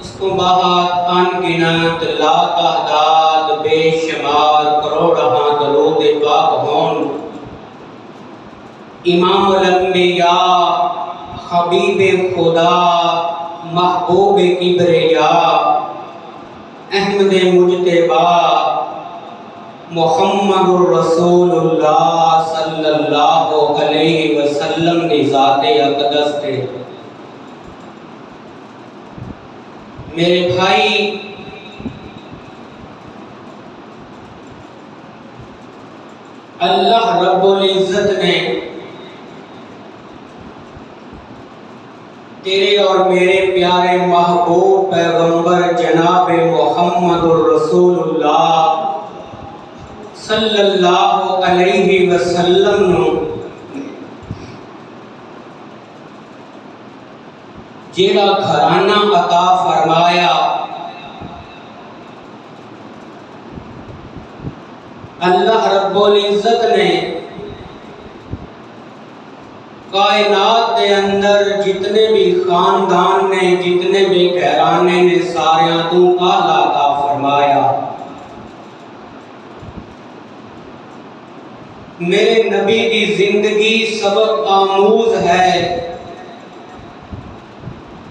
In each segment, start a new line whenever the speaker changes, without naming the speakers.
اس کو بہت ان گنت لا تعداد بے شمار کروڑاں درود پاک ہون امام الانبیاء حبیب خدا محبوب کبریا احمد مجتبی محمد الرسول اللہ صلی اللہ علیہ وسلم نے ذات اقدس تھے۔ میرے بھائی، اللہ رب العزت نے تیرے اور میرے پیارے محبوب پیغمبر جناب محمد الرسول اللہ صلی اللہ علیہ وسلم نو جیڑا گھرانہ عطا فرمایا، اللہ رب العزت نے کائنات دے اندر جتنے بھی خاندان نے، جتنے بھی گھرانے نے، ساریاں تو اعلیٰ عطا فرمایا۔ میرے نبی دی زندگی سبق آموز ہے،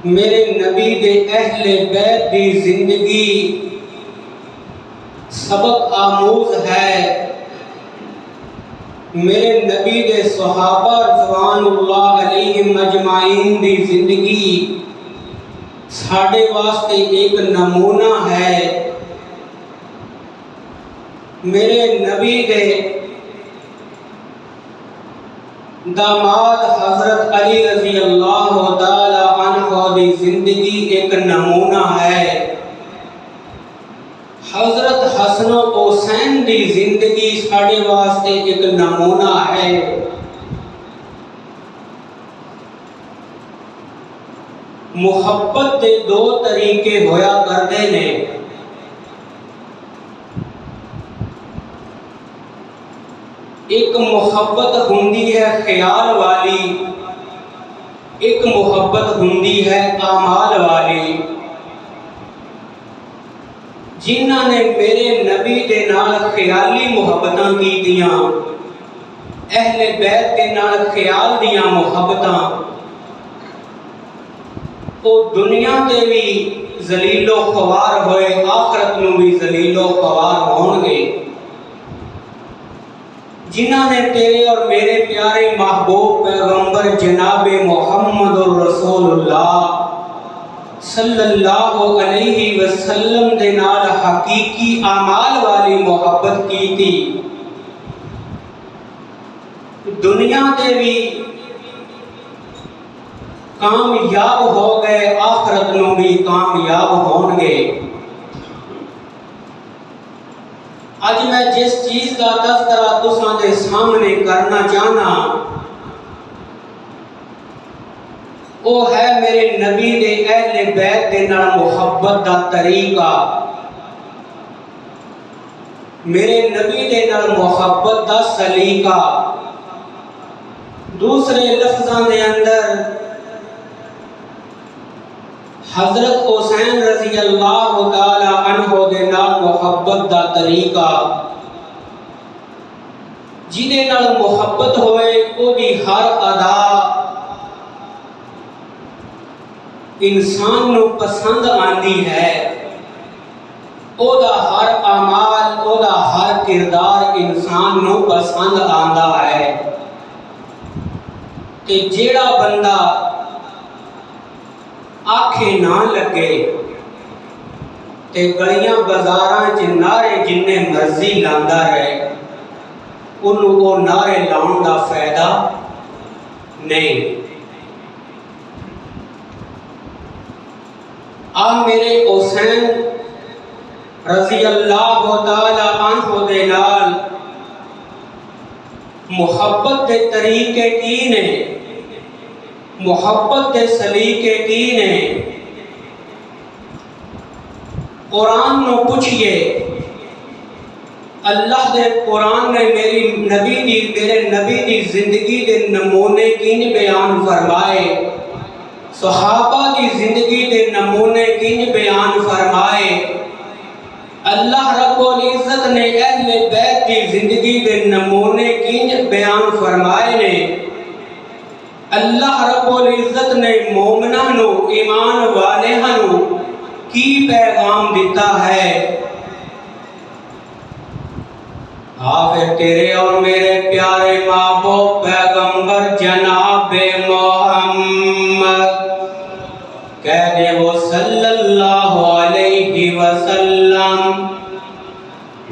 میرے نبی دے اہل بیت دی زندگی سبق آموز ہے، میرے نبی دے صحابہ رضوان اللہ علیہم اجمعین دی زندگی ساڑھے واسطے ایک نمونہ ہے۔ میرے نبی دے داماد حضرت علی رضی اللہ تعالی عنہ دی زندگی ایک نمونہ ہے۔ حضرت حسن و حسین دی زندگی ساڑھے واسطے ایک نمونہ ہے۔ محبت دے دو طریقے ہویا کردے نے، ایک محبت ہوندی ہے خیال والی، ایک محبت ہوندی ہے اعمال والی۔ جنہاں نے میرے نبی دے نال خیالی محبتاں کی دیاں، اہل بیت دے نال خیال دیاں محبتاں، وہ دنیا تے بھی ذلیل و خوار ہوئے، آخرت نو بھی ذلیل و خوار ہون گے۔ جنہاں نے تیرے اور میرے پیارے محبوب پیغمبر جناب محمد الرسول اللہ صلی اللہ علیہ وسلم دے نال حقیقی اعمال والی محبت کی تھی، دنیا تے بھی کامیاب ہو گئے، آخرت نو بھی کامیاب ہون گے۔ آج میں جس چیز کا تذکرہ تساں دے سامنے کرنا چاہنا، وہ ہے میرے نبی دے اہل بیت دے نال محبت دا طریقہ، میرے نبی دے نال محبت دا سلیقہ۔ دوسرے لفظاں دے اندر حضرت حسین رضی اللہ تعالی عنہ دے نال محبت دا طریقہ، جنہیں نال محبت ہوئے او دی ہر ادا انسان نو پسند آندی ہے، او دا ہر اعمال، او دا ہر کردار انسان نو پسند آندا ہے۔ تے جیڑا بندہ آنکھیں نہ لگے تے گلیاں بازاراں چ نعرے جننے مرضی لاندا رہے، انہوں وہ نعرے لاؤن دا فائدہ نہیں۔ میرے حسین رضی اللہ تعالی عنہ دے نال محبت دے طریقے کی نے، محبت دے سلیقے کی نے۔ قرآن نو پوچھئے، اللہ دے قرآن نے میرے نبی دی زندگی دے نمونے کینج بیان فرمائے، صحابہ دی زندگی دے نمونے کینج بیان بیان فرمائے نے اللہ رب العزت نے مومناں نو ایمان والیاں نو کی پیغام دیتا ہے؟ پھر تیرے اور میرے پیارے محبوب پیغمبر جناب محمد کہہ دے وہ صلی اللہ علیہ وسلم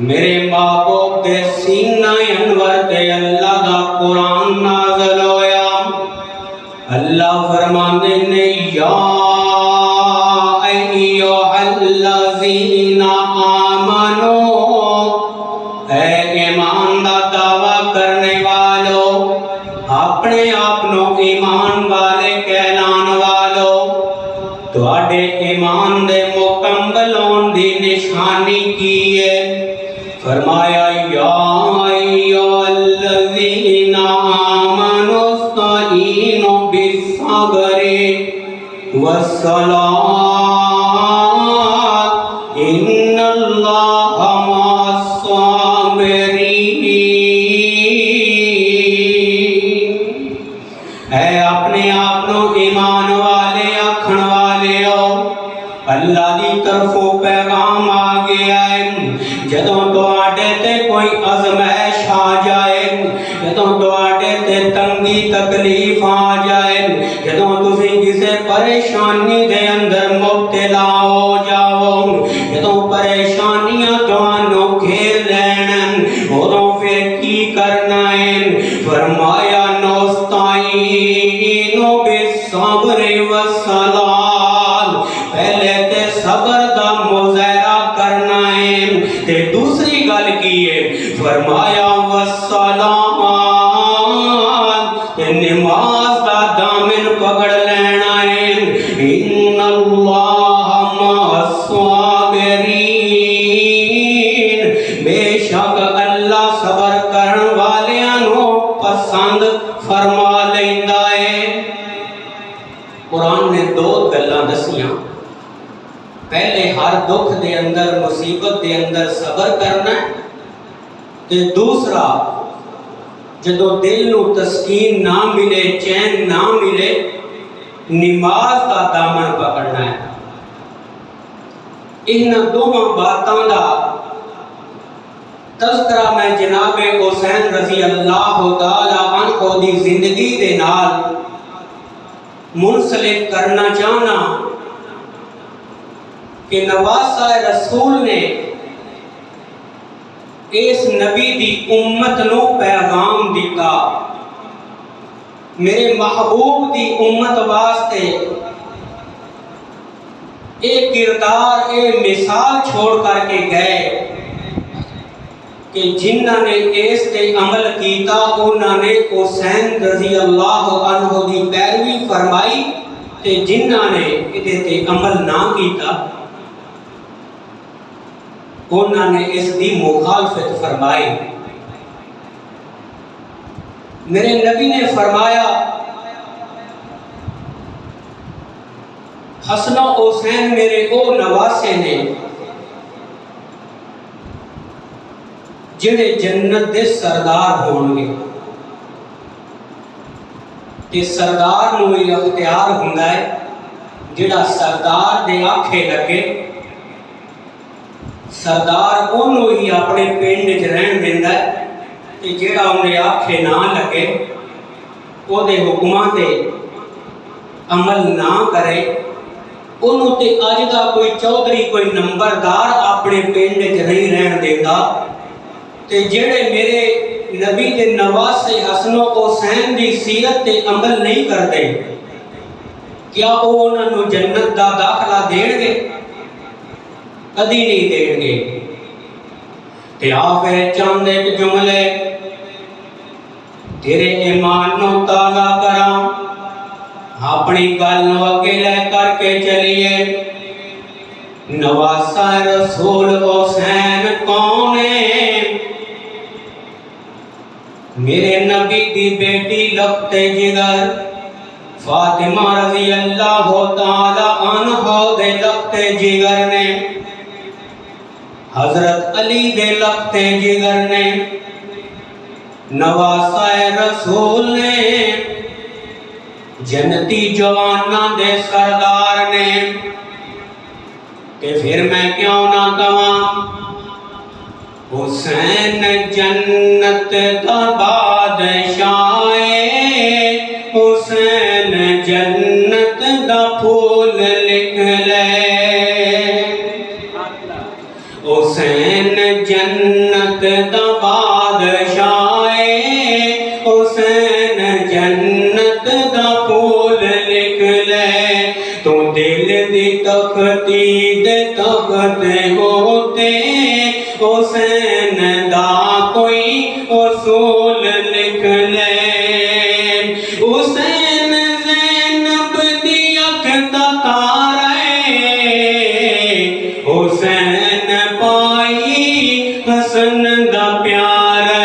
میرے محبوب دے سینہ انور تے اللہ دا قرآن نازل ہویا۔ اللہ فرماندے نے یا ایھا الذین آمنو، اے ایمان دا دعویٰ کرنے والو، اپنے آپنو ایمان والے کہلان والو، تواڈے ایمان دے مکمل ہون دی نشانی کی ہے؟ فرمایا یا ایھا الذین آمنوا استعینوا بالصبر والصلاۃ ان اللہ مع الصابرین۔ اے اپنے آپنو ایمان والے آکھن والے ہو، اللہ دی طرفوں پیغام آ گیا ہے۔ جدوں تواڈے تے کوئی آزمائش آ جائے، جدوں تواڈے تے تنگی تکلیف آ جائے، جدوں تسی کسے پریشانی دے اندر مبتلا ہو جاؤ، جدوں پریشانیاں تانوں گھیر لین، اودوں پھر کی کرنا ہے؟ فرمایا نستعین بالصبر والصلاۃ، پہلے تے صبر دا مظاہرہ کرنا ہے تے دوسری گل کی ہے؟ فرمایا والصلاۃ، تے نماز دا دامن پکڑ لینا ہے۔ ان اللہ مع الصابرین، بے شک اللہ صبر کرن والیاں نو پسند فرما لیندا ہے۔ قرآن نے دو گلاں دسیاں، پہلے ہر دکھ دے اندر مصیبت دے اندر صبر کرنا ہے، تے دوسرا جدو دل نو تسکین نہ ملے، چین نہ ملے، نماز کا دامن پکڑنا ہے۔ انہاں دونوں باتاں دا تذکرہ میں جناب حسین رضی اللہ تعالی عنہ دی زندگی دے نال منسلک کرنا چاہنا کہ نواسہ رسول نے اس نبی دی امت نو پیغام دیتا، میرے محبوب دی امت واسطے ایک کردار، ایک مثال چھوڑ کر کے گئے کہ جنہاں نے اس تے عمل کیتا انہاں نے حسین رضی اللہ عنہ دی پیروی فرمائی، تے جنہاں نے ادھے تے عمل نہ کیتا انہاں نے اس دی مخالفت فرمائی۔ میرے نبی نے فرمایا حسن و حسین میرے او نواسے نے جڑے جنت دے سردار ہون گے، تے سردار نو یہ اختیار ہوندا ہے جڑا سردار دے آکھے لگے، سردار انہوں ہی اپنے پنڈ وچ رہن دیندا ہے، تے جڑا انہیں آکھے نہ لگے، او دے حکماں تے عمل نہ کرے، انہوں تے اج دا کوئی چودھری، کوئی نمبردار اپنے پنڈ وچ نہیں رہن دیندا۔ تے جڑے میرے نبی دے نواسے حسن و حسین دی سیرت تے عمل نہیں کردے، کیا وہ انہاں نوں جنت دا داخلہ دین گے؟ کدی نہیں دین گے۔ تے آپ چند ایک جملے تیرے ایمان نو تازہ کراں، اپنی گل نو اگے لے کر کے چلیے۔ نواسہ رسول حسین کون ہے؟ میرے نبی دی بیٹی لخت جگر فاطمہ رضی اللہ تعالی عنہ دے لخت جگر نے، حضرت علی دے لخت جگر نے، نواسا رسول نے جنتی جواناں دے سردار نے کہ پھر میں کیوں نہ کہاں حسین جنت دا بادشاہ حسین جنت دا پھول لکھ لے حسین جنت دا بادشاہ حسین جنت دا پھول لکھ لے تو دل دی تختی دے تخت ہوتے حسین دا کوئی اصول لکھ لے حسین زینب دی اکھ دا تارا حسین پائی حسن دا پیارا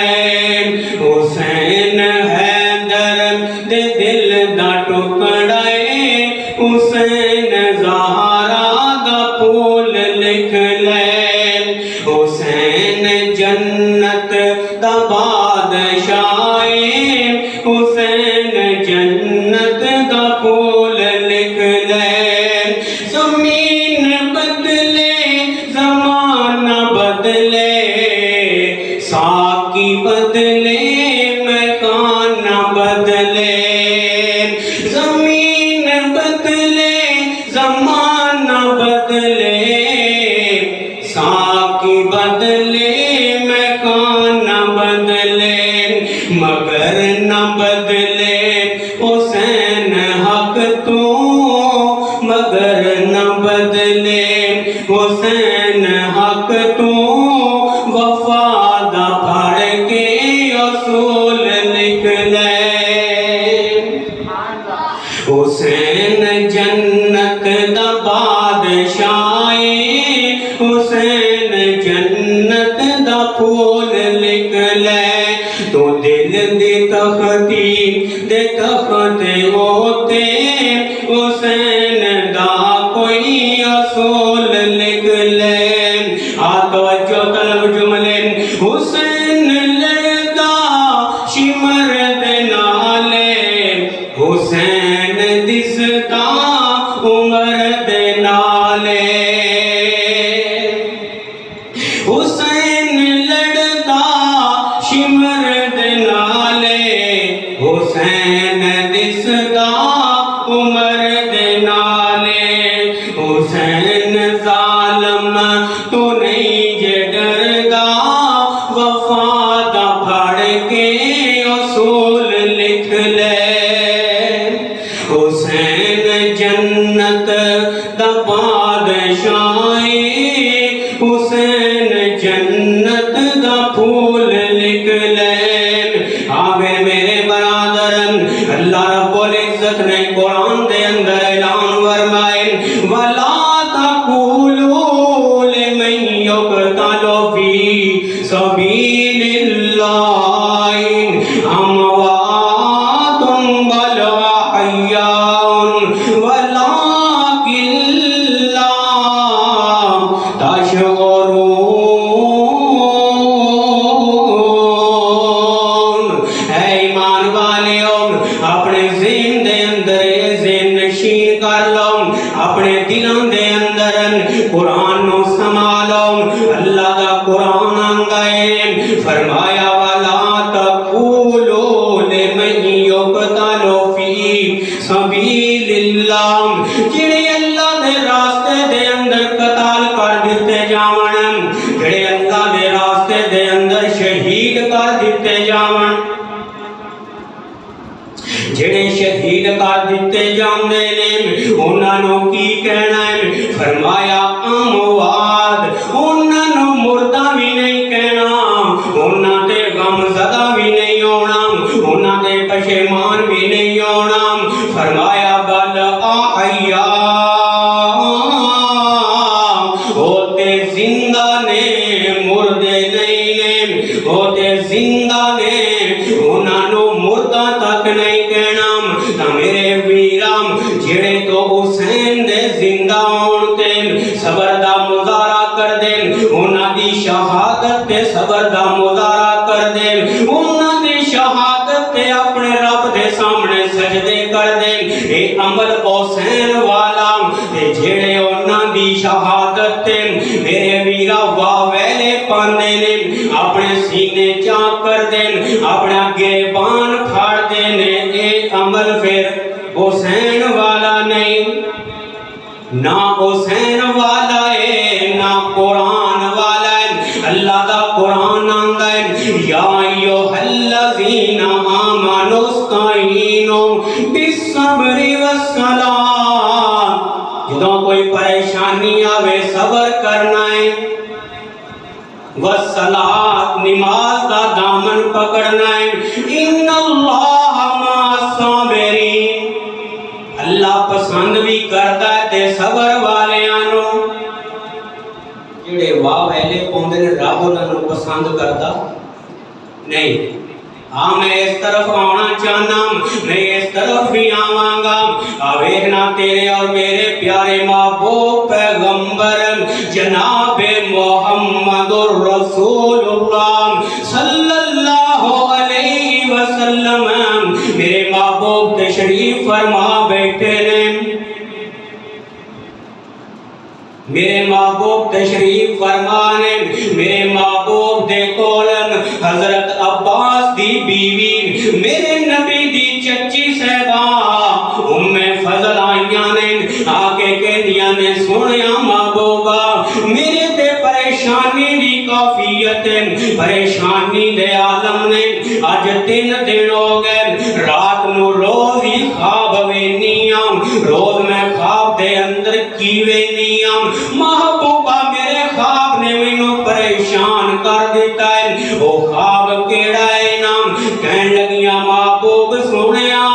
حسین حیدر دے دل دا ٹکڑا حسین زہرا دا پھول لکھ لے حسین جنت دا بادشاہ حسین جنت دا پھول لکھ لے زمین بدلے زمانہ بدلے ساقی بدلے مکان بدلے زمین بدلے زمانہ بدلے ساقی بدلے مکان بدلے مگر نہ بدلے حسین حق تو مگر نہ بدلے حسین حق تو وفا دا پڑھ کے اصول لکھ لے حسین جنت دا بادشاہ حسین جنت دا پھول لکھ لے تو دل دی تختی دے تخت ہوتے حسین دا کوئی اصول لکھ لے توجہ طلب جملے حسین لڑدا شمر دے نالے حسین دسدا عمر دے نالے حسین لڑدا شمر دے نالے حسین دسدا عمر دے نالے حسین ظالم تو نہیں جے ڈردا وفا دا پھڑ کے اصول لکھ لے حسین جنت دا بادشاہ حسین جنت دا پھول لکھ لے آگے میرے برادرن اللہ رب العزت نے قرآن دے اندر اعلان فرمائے وَلَا تَقُولُوا لِمَن يُقْتَلُ فِي سَبِيلِ اللَّهِ أَمْوَاتٌ بَلْ أَحْيَاءٌ وَلَٰكِن لَّا تَشْعُرُونَ اے ایمان والیوں اپنے ذہن دے اندر ذہن نشین کر لو اپنے دلوں دے اندر قرآن نو سنبھالو اللہ دا قرآن آندا ہے فرمایا وَلَا تَقُولُوا لِمَن يُقْتَلُ فِي سَبِيلِ اللَّهِ جڑے اللہ دے راستے دے اندر قتال کر دتے جاون جڑے اللہ دے راستے دے اندر شہید کر دتے جاون جڑے شہید کر دتے جاندے نے انہاں نو کی کہنا ہے فرمایا اموات انہاں نو مردہ بھی نہیں کہنا انہاں تے غم زدہ بھی نہیں ہونا انہاں تے پشیمان بھی نہیں ہونا فرمایا بل احیاء ہوتے زندہ نے مردے نہیں نے ہوتے زندہ نے انہاں نو مردہ تک نہیں کہنا میرے ویرام جڑے تو حسین دے زندہ ہون تے صبر دا مظاہرہ کر دیں انہاں دی شہادت تے صبر دا مظاہرہ کر دیں انہاں دی جڑے انہاں دی شہادت تے میرے ویرا واہ ویلے پاندے نے اپنے سینے چاک کر دین اپنا گریبان پھاڑ دینے اے عمل پھر حسین والا نہیں نہ حسین والا ہے نہ قرآن والا ہے اللہ دا قرآن آندا ہے یا ایھا الذین آمنوا استعینوا بالصبر والصلاۃ جدوں کوئی پریشانی آوے صبر کرنا ہے والصلاۃ نماز دا دامن پکڑنا ہے ان اللہ مع الصابرین اللہ پسند بھی کرتا ہے تے صبر والیاں نو جڑے واہ ویلے پوندے نے رب انہاں نو پسند کردا نہیں ہاں میں اس طرف آنا چاہنا میں اس طرف بھی آواں گا ویکھنا تیرے اور میرے پیارے محبوب پیغمبر جناب محمد الرسول اللہ صلی اللہ علیہ وسلم میرے محبوب تشریف فرما بیٹھے نے میرے محبوب تشریف فرمانے میرے محبوب دے کولن حضرت عباس دی بیوی میرے نبی دی چچی صاحبہ فضل آئیاں نے آگے کہنیاں نے سنیا محبوبہ میرے تے پریشانی دی کافیت پریشانی دے عالم نے آج 3 دن ہو گئے رات نو روز ہی خواب وینیاں روز میں خواب دے اندر کی وینیاں محبوبہ میرے خواب نے مینوں پریشان کر دیتا ہے وہ خواب کیڑا ہے نام کہن لگیاں محبوب سنیا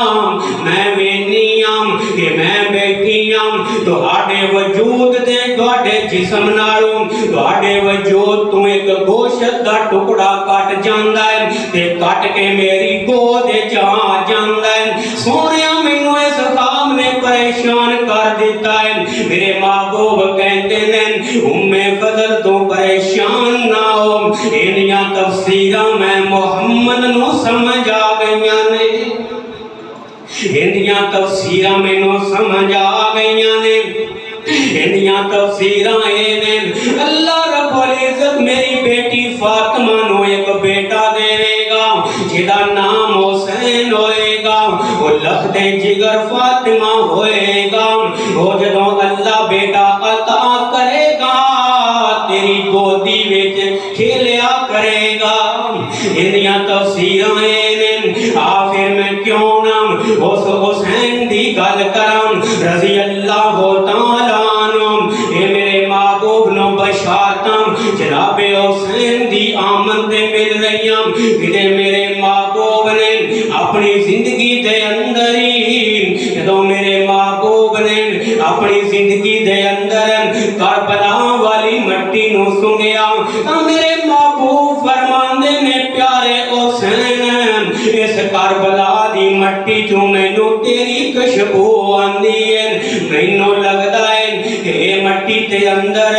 میں وینیاں کہ میں بیٹھیاں تہاڈے وجود دے تہاڈے جسم نالوں تہاڈے وجود تو ایک گوشت دا ٹکڑا کٹ جاندا ہے تے کٹ کے میری گود وچ آ جاندا ہے سونیا مینوں اس خواب نے پریشان کر دیتا ہے میرے محبوب کہندے نے فضل تو پریشان نہ ہو انہاں تفسیراں میں محمد نو سمجھ آ گئیاں نے انہاں تفسیراں مینوں سمجھ آ گئیاں نے انہاں تفسیراں اے نے اللہ رب العزت میری بیٹی فاطمہ نو ایک بیٹا دے گا جدا نام حسین ہوئے گا وہ لخت جگر فاطمہ ہوئے گا وہ جدوں اللہ بیٹا عطا کرے گا تیری گودی وچ کھیلیا کرے گا انہاں تفسیراں اے نے پھر میں کیوں نہ اس حسین دی گل کراں رضی اللہ تعالی عنہ اے میرے محبوب نو بشارتاں جناب حسین دی آمد دے مل رہیاں کہ میرے محبوب نے اپنی زندگی دے اندر ہی جدوں میرے محبوب نے اپنی زندگی دے اندر کربلا والی مٹی نو سنگیا میرے محبوب فرماندے نے پیارے حسین اس کربلا دی مٹی جو مینوں تیری خوشبو آندی ہے مینوں لگدا ہے کہ اے مٹی تے اندر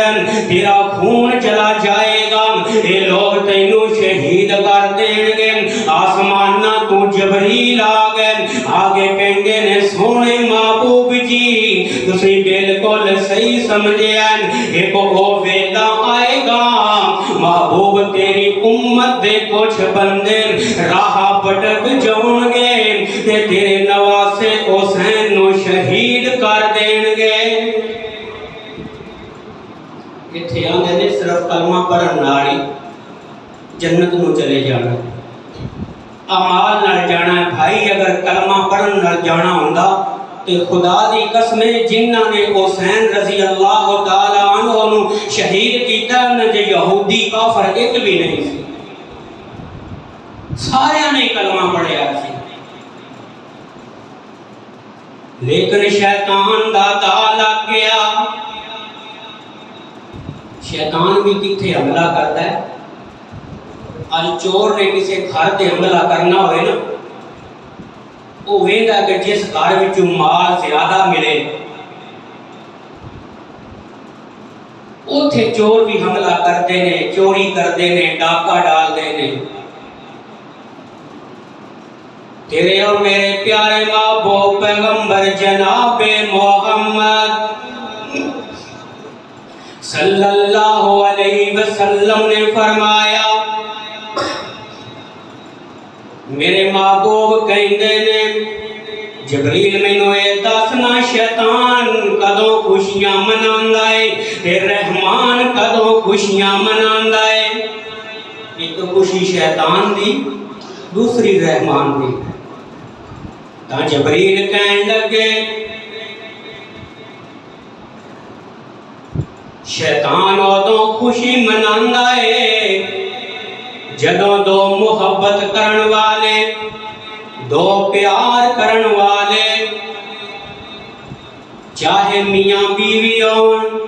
تیرا خون چلا جائے گا اے لوگ تینوں شہید کر دین گے آسماناں تو جبریل آ گئے آگے کہندے نے سونے محبوب جی تسی بالکل صحیح سمجھیا ایک وہ ویلا آئے گا محبوب تیری امت دے کچھ بندے راہ پٹک جاؤں گے تے تیرے نواسے حسین نو شہید کر دین گے اتھے آندے نے صرف کلمہ پڑھن نال ہی جنت نو چلے جانا اعمال نال جانا ہے بھائی اگر کلمہ پڑھن نال جانا ہوندا تے خدا دی قسم جنہاں نے حسین رضی اللہ تعالی عنہ نو شہید کیتا نہ جے یہودی کافر ایک بھی نہیں سی سارے نے کلمہ پڑھیا سی لیکن شیطان دا دا لگ گیا شیطان بھی کتھے حملہ کرتا ہے آج چور نے کسی گھر تے حملہ کرنا ہوئے نا وہ ویندا کہ جس گھر وچ مال زیادہ ملے اوتھے چور بھی حملہ کرتے نے چوری کرتے نے ڈاکہ ڈالتے نے تیرے اور میرے پیارے محبوب پیغمبر جناب محمد صلی اللہ علیہ وسلم نے فرمایا میرے محبوب کہندے نے جبریل مینوں اے دسنا شیطان کدوں خوشیاں مناندا ہے تے رحمان کدوں خوشیاں مناندا ہے. ایک خوشی شیطان دی دوسری رحمان دی. تا جبریل کہن لگے شیطان ادوں خوشی مناندا ہے جدوں دو محبت کرن والے دو پیار کرن والے چاہے میاں بیوی ہون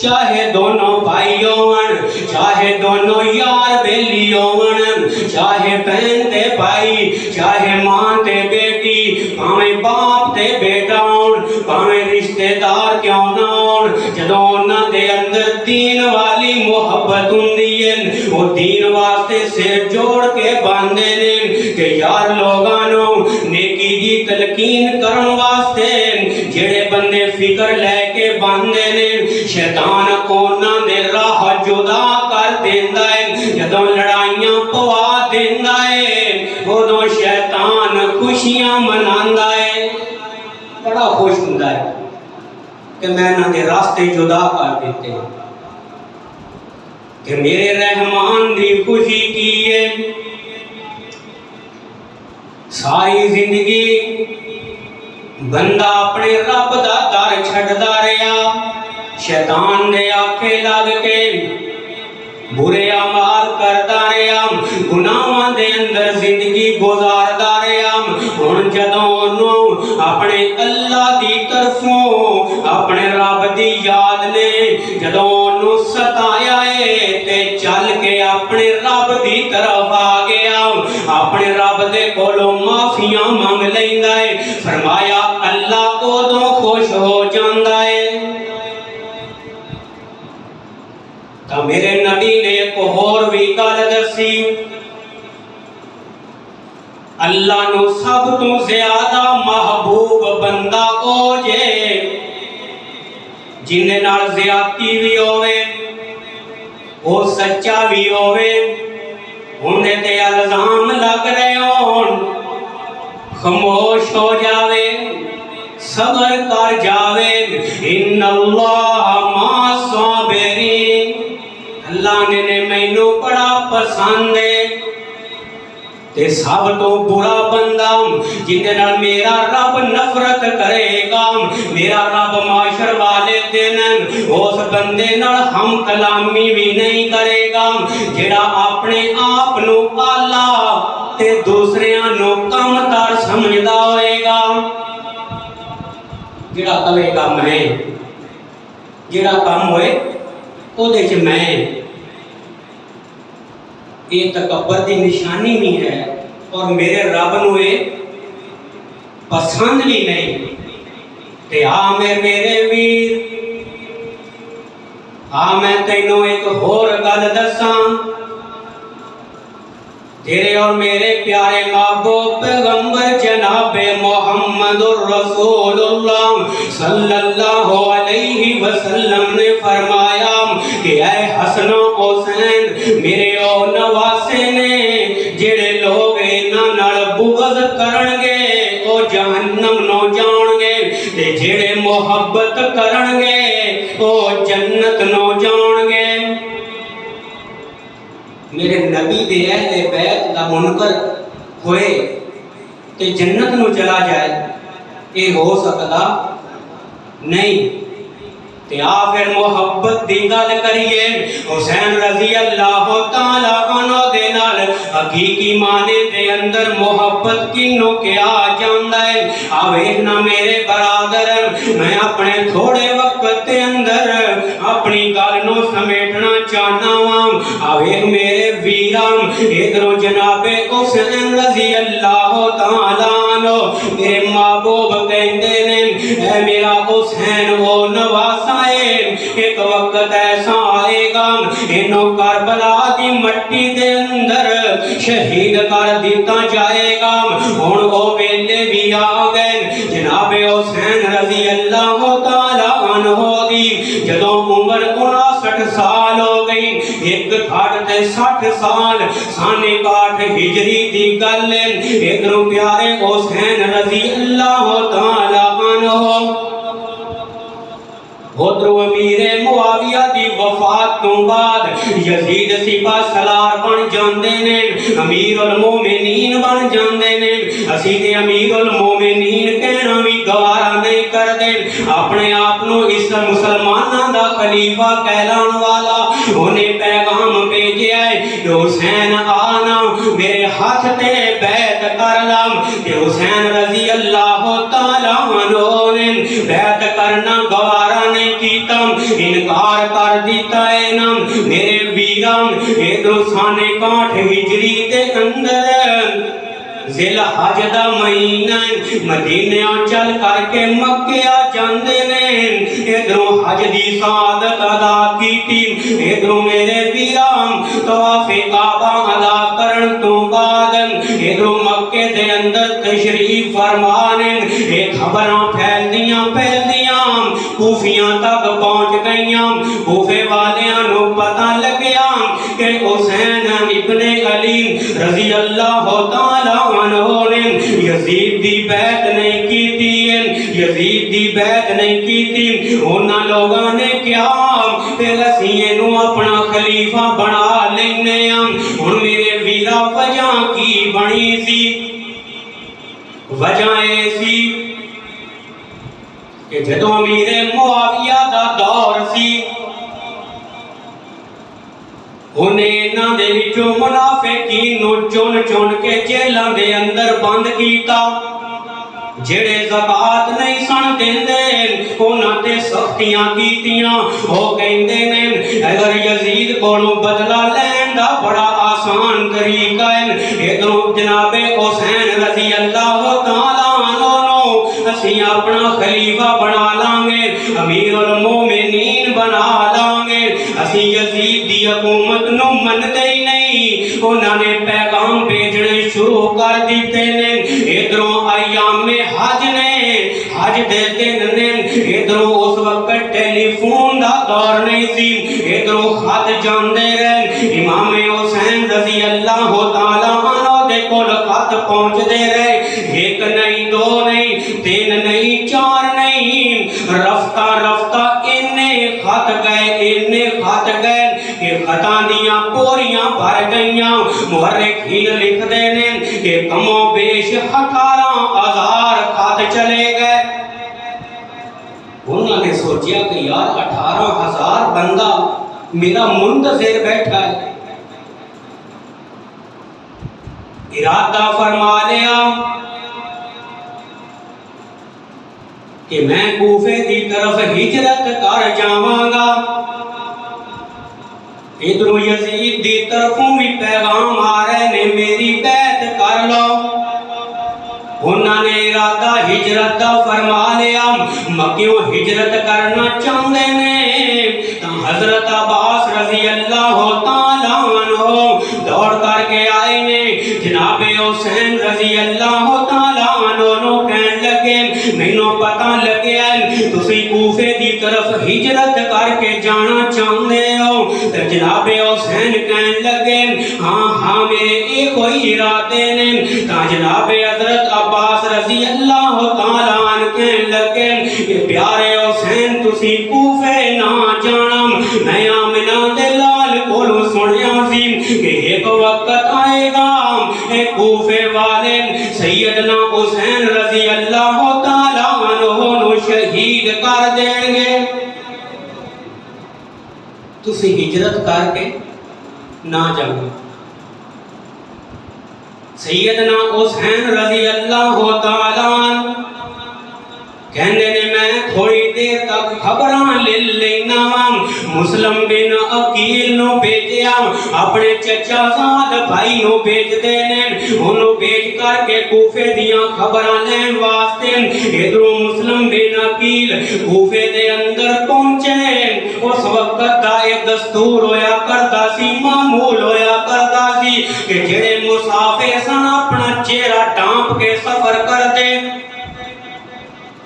چاہے دونوں بھائی ہون چاہے دونوں یار بیلی ہون چاہے بہن تے بھائی چاہے ماں تے بیٹی پاویں باپ تے بیٹا ہون پاویں رشتہ دار کیوں نہ ہون جدوں انہاں دے اندر دین والی محبت ہوندی ہے وہ دین واسطے سر جوڑ کے باندھے نے کہ یار لوگانوں نیکی دی تلقین کرن واسطے جڑے بندے فکر لے کے باندھے نے شیطان انہاں دے راہ جدا کر دیندا ہے جدوں لڑائیاں پوا دیندا ہے اودوں شیطان خوشیاں مناندا ہے بڑا خوش ہوندا ہے کہ میں انہاں دے راستے جدا کر دیتے ہیں کہ میرے رحمان دی خوشی کی ہے. ساری زندگی بندہ اپنے رب دا در چھڑدا رہیا شیطان دے آکھے لگ کے برے اعمال کردا رہیا گناہاں دے اندر زندگی گزاردا رہیا. ہن جدوں انہوں اپنے اللہ دی طرفوں اپنے رب دی یاد نے جدوں انہوں ستایا ہے تے چل کے اپنے رب دی طرف آ گیا اپنے رب دے کولوں معافیاں منگ لیندا ہے. فرمایا اللہ اودوں خوش ہو جاندا ہے. تا میرے نبی نے ایک اور بھی گل دسی اللہ نو سب تو زیادہ محبوب بندہ او جے جن دے نال زیادتی بھی ہوئے او سچا بھی ہوئے اندے تے الزام لگ رہے ہون خاموش ہو جاوے صبر کر جاوے ان اللہ مع الصابرین. اللہ نے مینوں بڑا پسند ہے تے سب تو برا بندہ جن دے نال میرا رب نفرت کرے گا میرا رب معاشر والے دن اس بندے نال ہم کلامی بھی نہیں کرے گا جڑا اپنے آپ نو اعلیٰ تے دوسریاں نو کم تر سمجھدا ہوئے گا. جڑا کلے گا میں جڑا کم ہوئے او دے چ میں یہ تکبر دی نشانی بھی ہے اور میرے رب نو یہ پسند بھی نہیں. تے میرے ویر میں تینوں ایک اور گل دساں تیرے اور میرے پیارے محبوب پیغمبر جناب محمد الرسول اللہ صلی اللہ علیہ وسلم نے فرمایا کہ اے حسن و حسین میرے او نواسے نے جڑے لوگ انہاں نال بغض کرن گے او جہنم نو جان گے تے جڑے محبت کرن گے او جنت نو جان گے. میرے نبی دے اہل بیت دا منکر ہوئے تے جنت نو چلا جائے یہ ہو سکتا نہیں. تے پھر محبت دی گل کریے حسین رضی اللہ تعالی عنہ دے نال حقیقی معنی دے اندر محبت کینوں کیا جاندا ہے. آوے نہ میرے برادر میں اپنے تھوڑے وقت دے اندر اپنی گل نو سمیٹنا چاہنا ہاں. آوے میرے ویرام ادھروں جناب حسین رضی اللہ تعالی عنہ میرے محبوب کہندے نے اے میرا حسین وہ نواسا ایک وقت ایسا آئے گا انہوں کربلا دی مٹی دے اندر شہید کر دیتا جائے گا. ہن وہ ویلے بھی آ گئے جناب حسین رضی اللہ تعالی عنہ دی جدوں عمر 59 سال ہو گئی، ایک گھاٹ تے 60 سال سانے 61 ہجری دی گل ہے۔ ادھر پیارے حسین رضی اللہ تعالی عنہ ادھر امیر معاویہ دی وفات تو بعد یزید سپاہ سالار بن جاندے نے، امیر المومنین بن جاندے نے۔ اسی تے امیر المومنین کہنا بھی گوارا نہیں کردے، اپنے آپ نو اس مسلماناں دا خلیفہ کہلان والا انہیں پیغام بھیجیا ہے کہ حسین آنا میرے ہاتھ تے بیعت کر لام۔ کہ حسین رضی اللہ تعالی عنہ نے بیعت کرنا گوارا نہیں کیتا، انکار کر دیتا ہے نا۔ میرے ویران ادھر سانے 61 ہجری دے اندر ذی الحج دا مہینہ مدینہ چل کر کے مکہ جاندے نے، ادھروں حج دی سعادت ادا کیتی، ادھروں میرے ویران طواف کعبہ ادا کرن تو بعد ادھروں مکے دے اندر تشریف فرمانے، ایک خبراں پھیلدیاں کوفیاں تک پہنچ گئیاں۔ کوفے والیاں نو پتہ لگیا کہ حسین ابن علی رضی اللہ تعالی عنہ نے یزید دی بیعت نہیں کیتی ہے، یزید دی بیعت نہیں کیتی۔ انہاں لوگاں نے کیا پھر اسی اینو اپنا خلیفہ بنا لینے ہاں۔ ہن میرے ویرا وجہ کی بنی سی؟ وجہ اے سی کہ جدوں امیر معاویہ دا دور سی، انہیں نہ دے وچوں منافقین نو چن کے جیلاں دے اندر بند کیتا۔ جڑے زکات نہیں سن دیندے انہاں تے سختیاں کیتیاں۔ او کہندے نے اگر یزید کولوں بدلہ لین دا بڑا آسان طریقہ ہے، ادھروں جناب حسین رضی اللہ تعالی عنہ اسی اپنا خلیفہ بنا لیں گے، امیر المومنین بنا لیں گے۔ اسی یزید دی حکومت نو مندے ہی نہیں، انہاں نے پیغام بھیجنے شروع کر دیتے نے۔ ادھروں ایام حج نے، حج دے دن نے، ادھروں اس وقت ٹیلی فون دا دور نہیں سی، ادھروں خط جاندے رہے۔ امام حسین رضی اللہ تعالی عنہ دے کول خط پہنچ دے رہے، ایک نہیں دو نہیں تین نہیں چار نہیں، رفتہ رفتہ انہیں خط گئے کہ خطاں دیاں پوریاں بھر گئیاں۔ مورخین لکھ دے نے کہ کم و بیش 18,000 خط چلے گئے۔ انہوں نے سوچیا کہ یار 18,000 بندہ میرا منتظر بیٹھا ہے۔ ارادہ فرما لیا کہ میں کوفے دی طرف ہجرت کر جاواں گا۔ ادھروں یزید دی طرفوں بھی پیغام آ رہے نے میری بیعت کر لو۔ انہوں نے ارادہ ہجرت دا فرما لیا، مکیوں ہجرت کرنا چاہتے نے۔ حضرت عباس رضی اللہ تعالی عنہ دوڑ کر کے آئے نے، جناب حسین رضی اللہ تعالی عنہ کہن لگے مینوں پتہ لگیا تسی کوفے دی طرف ہجرت کر کے جانا چاہتے ہو۔ تو جناب حسین کہن لگے ہاں میرے ایک کوئی ارادے نے۔ تو جناب حضرت عباس رضی اللہ تعالی عنہ کہن لگے کہ پیارے حسین تسی کوفے نہ جانا، میں آمنہ دے لال کولوں سنیا سی کہ ایک وقت آئے گا کوفے والے سیدنا حسین رضی اللہ تعالی عنہ نو شہید کر دیں گے۔ تسی ہجرت کر کے نہ جاؤ۔ سیدنا حسین رضی اللہ تعالی عنہ کہنے نے میں تھوڑی دیر تک خبراں لے لینا۔ مسلم بن عقیل نو بھیجیا، اپنے چچا زاد بھائی نو بھیج دینے، انہوں بھیج کر کے کوفے دیاں خبراں لین واسطے۔ ادھروں مسلم بن عقیل کوفے دے اندر پہنچے۔ اس وقت دا ایک دستور ہویا کرتا سی، معمول ہویا کرتا سی کہ جڑے مسافر سن اپنا چہرہ ڈھانپ کے سفر کر دے۔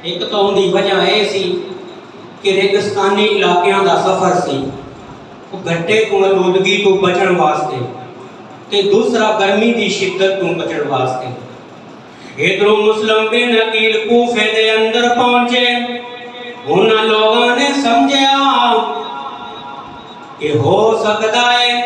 ایک تو ان دی وجہ ہے سی کہ ریگستانی علاقیاں دا سفر سی، گھٹے کو آلودگی تو بچن واسطے تے دوسرا گرمی دی شدت تو بچن واسطے ادھروں مسلم بن عقیل کوفے دے اندر پہنچے۔ انہاں لوگاں نے سمجھیا کہ ہو سکتا ہے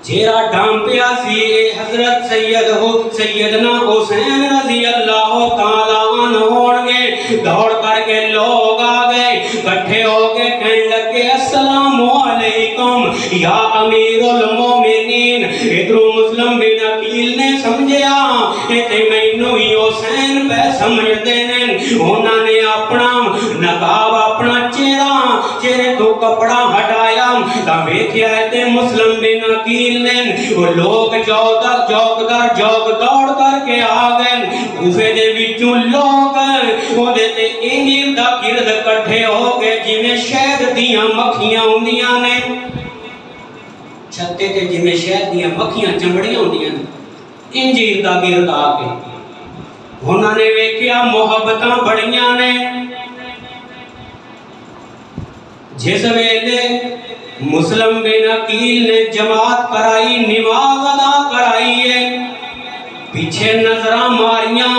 جیرا ڈھانپیا سی حضرت سیدنا حسین رضی اللہ تعالیٰ عنہ ہونگے۔ دوڑ کر کے لوگ آ گئے، کٹھے ہو کے کہنے لگے السلام علیکم یا امیر المومنین۔ ادھروں مسلم بن عقیل نے سمجھیا تے مینوں ہی حسین پہ سمجھ دینے۔ انہوں نے اپنا نقاب اپنا چہرے تو کپڑا ہٹایا تا ویکھیا تے مسلم بن عقیل نے وہ لوگ جوک دوڑ کر کے آ گئے۔ کوفے دے وچوں لوگ اودے تے انجیل دا گرد کٹھے ہو گئے جویں شہد دیاں مکھیاں ہوندیاں نے، چھتے تے جویں شہد دیاں مکھیاں چمڑیاں ہوندیاں نے، انجیل دا گرد آ کے انہاں نے ویکھیا محبتاں بڑیاں نے۔ جس ویلے مسلم بن عقیل نے جماعت کرائی، نماز ادا کرائی ہے، پیچھے نظراں ماریاں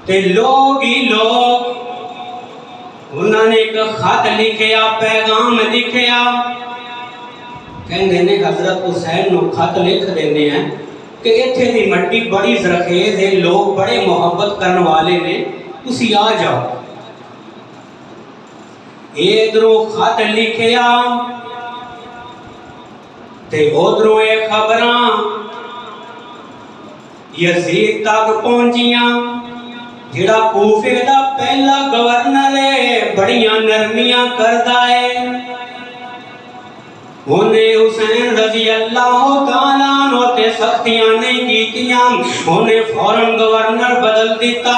تے لوگ ہی لوگ انہوں نے ایک خط لکھیا، پیغام لکھیا، کہندے نے حضرت حسین نو خط لکھ دینے ہیں کہ ایتھے دی مٹی بڑی زرخیز ہے، لوگ بڑے محبت کرن والے نے، تسی آ جاؤ۔ ادھروں خط لکھیا تے ادھروں اے خبراں یزید تک پہنچیاں، جڑا کوفے دا پہلا گورنر ہے، بڑیاں نرمیاں کردا ہے۔ انہیں حسین رضی اللہ تعالیٰ عنہ تے سختیاں نہیں کیتیاں، انہیں فوراً گورنر بدل دیتا۔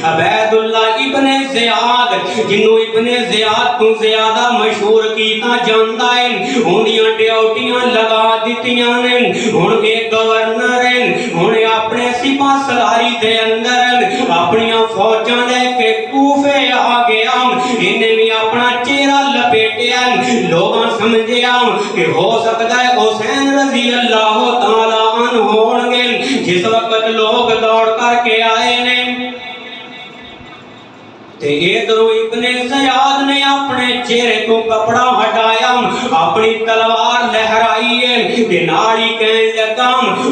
عبید اللہ ابن زیاد، جنہوں ابن زیاد تو زیادہ مشہور کیتا جاندا ہے، انہیاں ڈیوٹیاں لگا دیتیاں نے۔ ان کے گورنر ہیں، انہیں اپنے سپاہ سالاری دے اندر اپنیاں فوجاں لے کے کوفے آ گیا، انہیں بھی اپنا چہرہ لپیٹیا۔ لوگاں سمجھیا کہ ہو سکتا ہے حسین رضی اللہ تعالیٰ عنہ ہونگے۔ جس وقت لوگ دوڑ کر کے آئے نے تے ادھروں ابن زیاد نے اپنے چہرے تو کپڑا ہٹایا، اپنی تلوار لہرائی ہے تے ناڑی کہنے لگا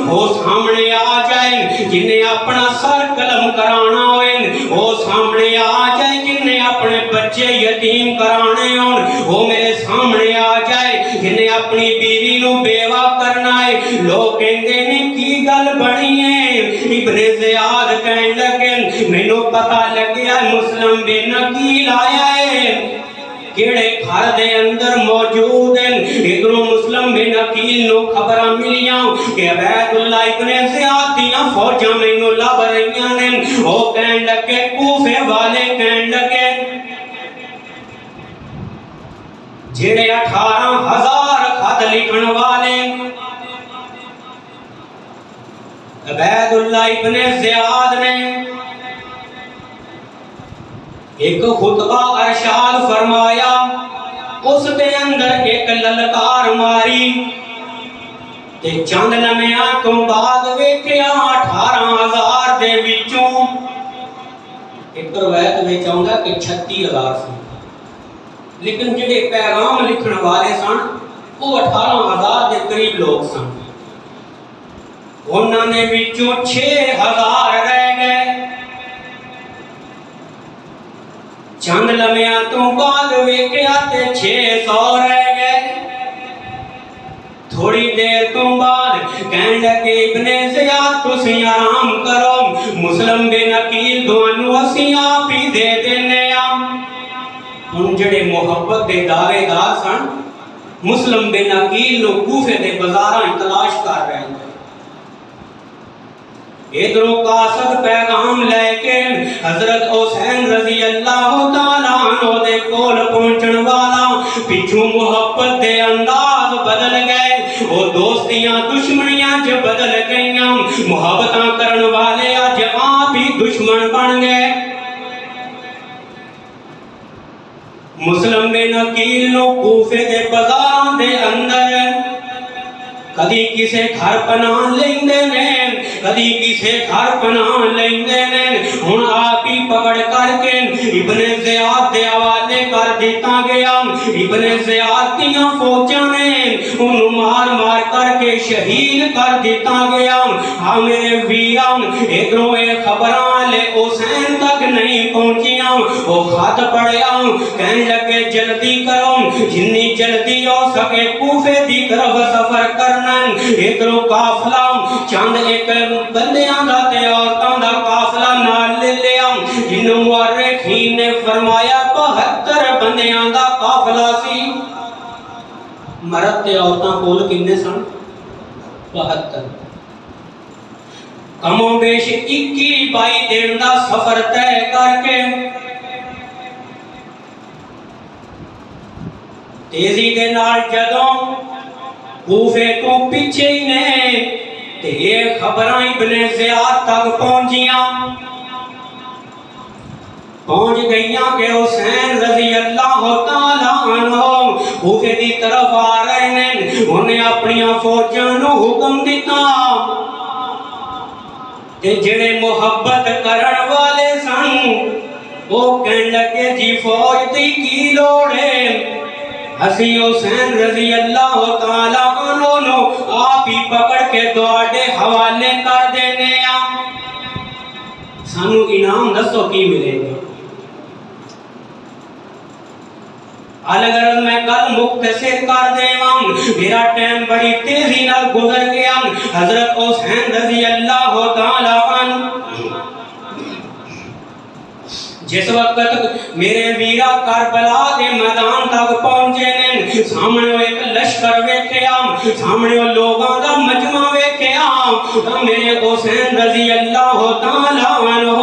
وہ سامنے آ جائے جنہیں اپنا سر قلم کرانا ہوئے، وہ سامنے آ جائے جنہیں اپنے بچے یتیم کرانے ہوں، وہ میرے سامنے آ جائے جنہیں اپنی بیوی نو بیوہ کرنا ہے۔ لوگ کہندے نے کی گل بنی ہے؟ ابن زیاد کہنے لگے مینوں پتہ لگیا مسلم بن عقیل آیا ہے، کیڑے گھر دے اندر موجود ہیں۔ ادھروں مسلم بن عقیل نو خبراں ملیاں کہ عبید اللہ ابن زیاد دیاں فوجاں مینوں لب رہیاں نے۔ وہ کہنے لگے، کوفے والے کہنے لگے جڑے 18,000 خط لکھن والے عبید اللہ ابن زیاد نے ایک خطبہ ارشاد فرمایا، اس دے اندر ایک للکار ماری تے چند لمحیاں تو بعد ویکھیا 18,000 دے وچوں ایک روایت وچ آوندا کہ 36,000 سی، لیکن جڑے پیغام لکھن والے سن وہ 18,000 دے قریب لوگ سن۔ انہاں نے وچوں 6,000 رہ گئے۔ چند لمحیاں تو بعد ویکھیا تے 600 رہ گئے۔ تھوڑی دیر تو بعد کہنے لگے ابن زیاد تسی آرام کرو، مسلم بن عقیل تانوں اسی آپ ہی دے دینے آ۔ ان جڑے محبت دے دعوے دار سن مسلم بن عقیل نو کوفے دے بازاراں تلاش کر رہے ہیں۔ ادھروں قاصد پیغام لے کے حضرت حسین رضی اللہ تعالیٰ عنہ دے کول پہنچن والا، پچھوں محبت دے انداز بدل گئے، وہ دوستیاں دشمنیاں جو بدل گئیاں، محبتاں کرن والے آج آپ ہی دشمن بن گئے۔ مسلم بن عقیل نو کوفے دے بازاراں دے اندر کدی کسے گھر پناہ لیندے نے، کدی کسے گھر پناہ لیندے نے۔ ہن آپ ہی پکڑ کر کے ابن زیاد دے حوالے کر دیتا گیا۔ ابن زیاد دیاں فوجاں نے انہوں مار مار کر کے شہید کر دیتا گیا۔ ہاں میرے ویران، ادھروں اے خبراں لے حسین تک نہیں پہنچیاں۔ وہ خط پڑھیا، کہنے لگے جلدی کرو، جتنی جلدی ہو سکے کوفے دی طرف سفر کرنا۔ ادھروں قافلہ چند ایک بندیاں دا تے عورتاں دا قافلہ نال لے لیا، جنہوں مورخین نے فرمایا 72 بندیاں دا قافلہ سی۔ مرد تے عورتاں کول کنے سن؟ 72۔ کم و بیش 21-22 دن دا سفر طے کر کے تیزی دے نال جدوں کوفے تو پیچھے ہی نے تے یہ خبراں ابن زیاد تک پہنچیاں، پہنچ گئیاں کہ حسین رضی اللہ تعالیٰ عنہ کوفے دی طرف آ رہے ہیں۔ انہیں اپنی فوجاں نو حکم دیتا کہ جڑے محبت کرن والے سن وہ کہنے لگے جی فوج دی کی لوڑ ہے، اسی حسین رضی اللہ تعالیٰ عنہ نو آپ ہی پکڑ کے دوڑے حوالے کر دینے آ، سانو انعام دسو کی ملے گا۔ الغرض میں کل مختصر کر دے میرا ٹائم بڑی تیزی نال گزر گیا۔ حضرت حسین رضی اللہ تعالیٰ عنہ جس وقت میرے ویرا کربلا دے میدان تک پہنچے نے، سامنے ایک لشکر ویکھیا، سامنے لوگاں دا مجمع ویکھیا، میرے حسین رضی اللہ تعالیٰ عنہ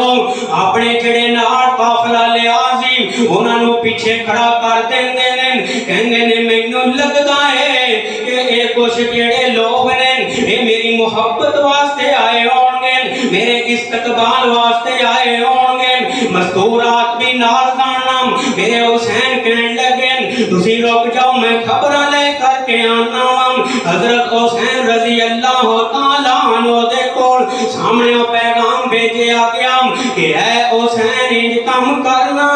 اپنے جڑے نال قافلہ لیا سی انہاں نو پیچھے کھڑا کر دیندے نے، کہندے نے مینوں لگدا ہے کہ اے کچھ جڑے لوگ نے اے میری محبت واسطے آئے ہون گے، میرے استقبال واسطے آئے ہون گے، مستورات بھی نال ساننا۔ میرے حسین کہنے لگے تسی رک جاؤ میں خبریں لے کر کے آنا ہوں۔ حضرت حسین رضی اللہ تعالیٰ عنہ دے کول سامنے پیغام بھیجیا گیا کہ اے حسین انج کم کرنا،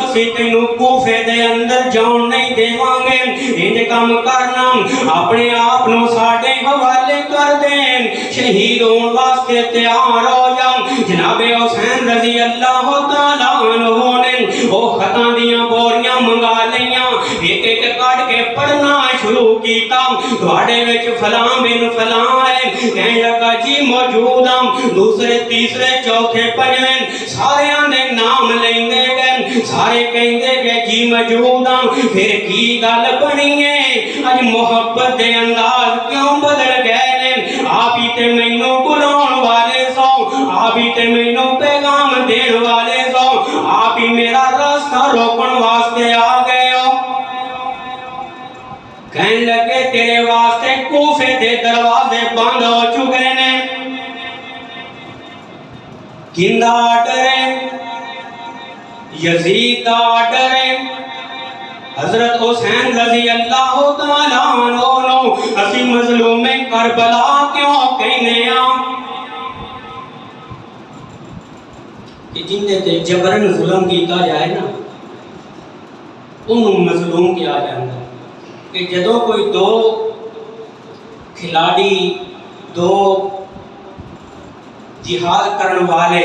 اسی تینوں کوفے دے اندر جان نہیں دیواں گے، انج کم کرنا اپنے آپ نو ساڈے حوالے کر دیں، شہید ہون واسطے تیار ہو جا۔ جناب حسین رضی اللہ تعالیٰ عنہ نے وہ خطاں دیاں بوریاں منگا لیاں، ایک ایک کٹ کے پڑھنا شروع کیتا، تواڈے وچ فلاں بن فلاں ہے، کہنے لگا جی موجود ہاں، دوسرے تیسرے چوتھے پنجویں ساریاں دے نام لیندے گئے، سارے کہندے کہ جی موجود ہاں۔ پھر کی گل بنی ہے، اج محبت دے انداز کیوں بدل گئے نے؟ آپ ہی تے مینوں بلاؤن والے سو، آپ ہی تے مینوں پیغام دین والے سو، آپ ہی میرا راستہ روکن واسطے آ گئے ہو۔ کہنے لگے تیرے واسطے کوفے دے دروازے بند ہو چکے نے۔ کیندا آرڈر ہے؟ یزید دا آرڈر ہے۔ حضرت حسین رضی اللہ تعالیٰ عنہ نو اسی مظلوم کربلا کیوں کہنے ہاں کہ جن تے جبرن ظلم کیتا جائے نا انہوں مظلوم کیا جاتا، کہ جدوں کوئی دو کھلاڑی، دو جہاد کرن والے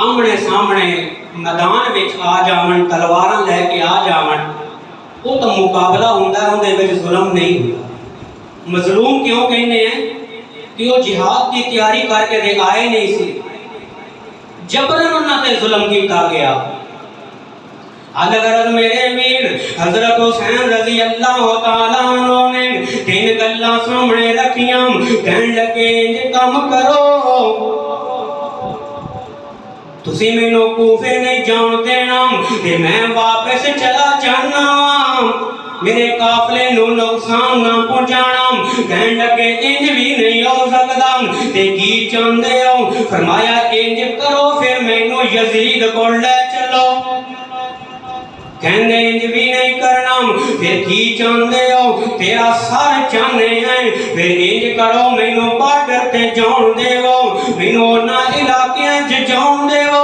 آمنے سامنے میدان وچ آ جاون، تلواراں لے کے آ جاون، وہ تو مقابلہ ہوندا ہے، اندے وچ ظلم نہیں ہوندا۔ مظلوم کیوں کہنے ہیں کہ وہ جہاد کی تیاری کر کے دے آئے نہیں سی، جبرن انہاں تے ظلم کیتا گیا۔ الغرض میرے ویر حضرت حسین رضی اللہ تعالیٰ عنہ نے تین گلاں سامنے رکھیاں، کہنے لگے انج کم کرو، تسی مینوں کوفے نہیں جان دینا تے میں واپس چلا جانا، میرے قافلے نو نقصان نہ پہنچانا۔ کہنے لگے انج بھی نہیں ہو سکدا تے کی چاہندے ہو؟ فرمایا انج کرو پھر مینوں یزید کول لے چلو۔ کہندے انج بھی نہیں کرنا، پھر کی چاہندے ہو؟ تیرا سر چاہنے ہیں، پھر انج کرو مینوں بارڈر تے جان دیو، مینوں انہاں علاقیاں چ جان دیو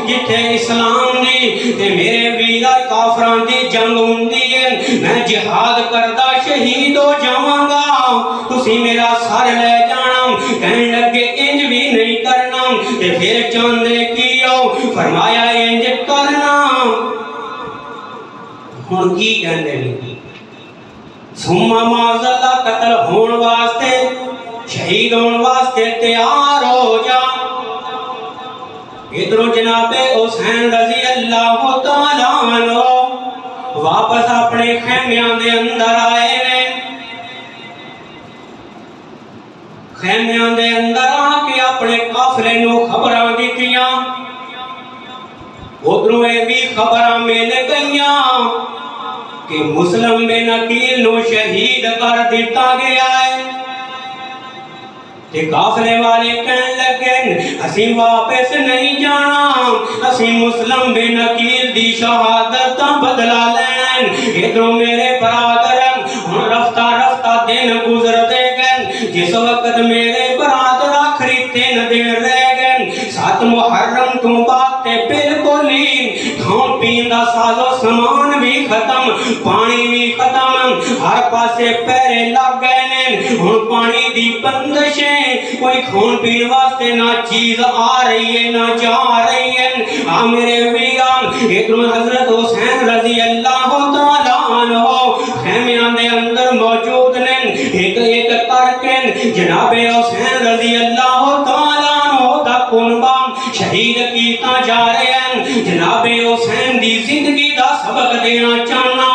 جتھے اسلام دی تے میرے ویرا کافراں دی جنگ ہوندی ہے، میں جہاد کردا شہید ہو جاواں گا، تسی میرا سر لے جانا۔ کہنے لگے انج بھی نہیں کرنا، تے پھر چاہندے کی ہو؟ فرمایا انج کرنا۔ ہن کی کہندے نے؟ ثم معاذ اللہ قتل ہون واسطے، شہید ہون واسطے تیار ہو جا۔ ادھروں جناب حسین رضی اللہ تعالیٰ عنہ واپس اپنے خیمیاں دے اندر آئے نے۔ خیمیاں دے اندر آ کے اپنے قافلے نو خبراں دتیاں، ادھروں اے بھی خبراں مل گئیاں کہ مسلم بن عقیل نو شہید کر دیتا گیا ہے۔ تے قافلے والے کہنے لگے اسی واپس نہیں جانا، اسی مسلم بن عقیل دی شہادت دا بدلہ لینا ہے۔ ادھروں میرے برادرن ہن رفتہ رفتہ دن گزرتے گئے، جس وقت میرے برادر آخری 3 دن رہ گئے، 7 محرم تو بعد تے بالکل ہی کھان پین دا ساز و سامان بھی ختم، پانی بھی ختم، ہر پاسے پیرے لگ گئے نے۔ ہن پانی دی بندشیں، کوئی کھان پین واسطے نہ چیز آ رہی ہے نہ جا رہی ہے۔ میرے ویران ادھر حضرت حسین رضی اللہ تعالیٰ عنہ خیمیاں دے اندر موجود نے، ایک ایک کر کے جناب حسین رضی اللہ تعالیٰ عنہ دا کنبہ شہید کیتا جا رہے ہیں۔ جناب حسین دی زندگی دا سبق دینا چاہنا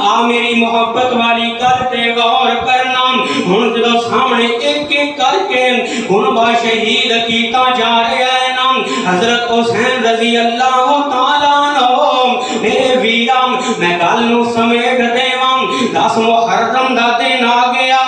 آ میری محبت والی گل تے غور کرنا۔ ہن جدوں سامنے ایک ایک کر کے کنبہ شہید کیتا جا رہا ہے نا، حضرت حسین رضی اللہ تعالیٰ عنہ میرے ویران میں گل نو سمیٹ دیواں۔ 10 محرم دا دن آ گیا،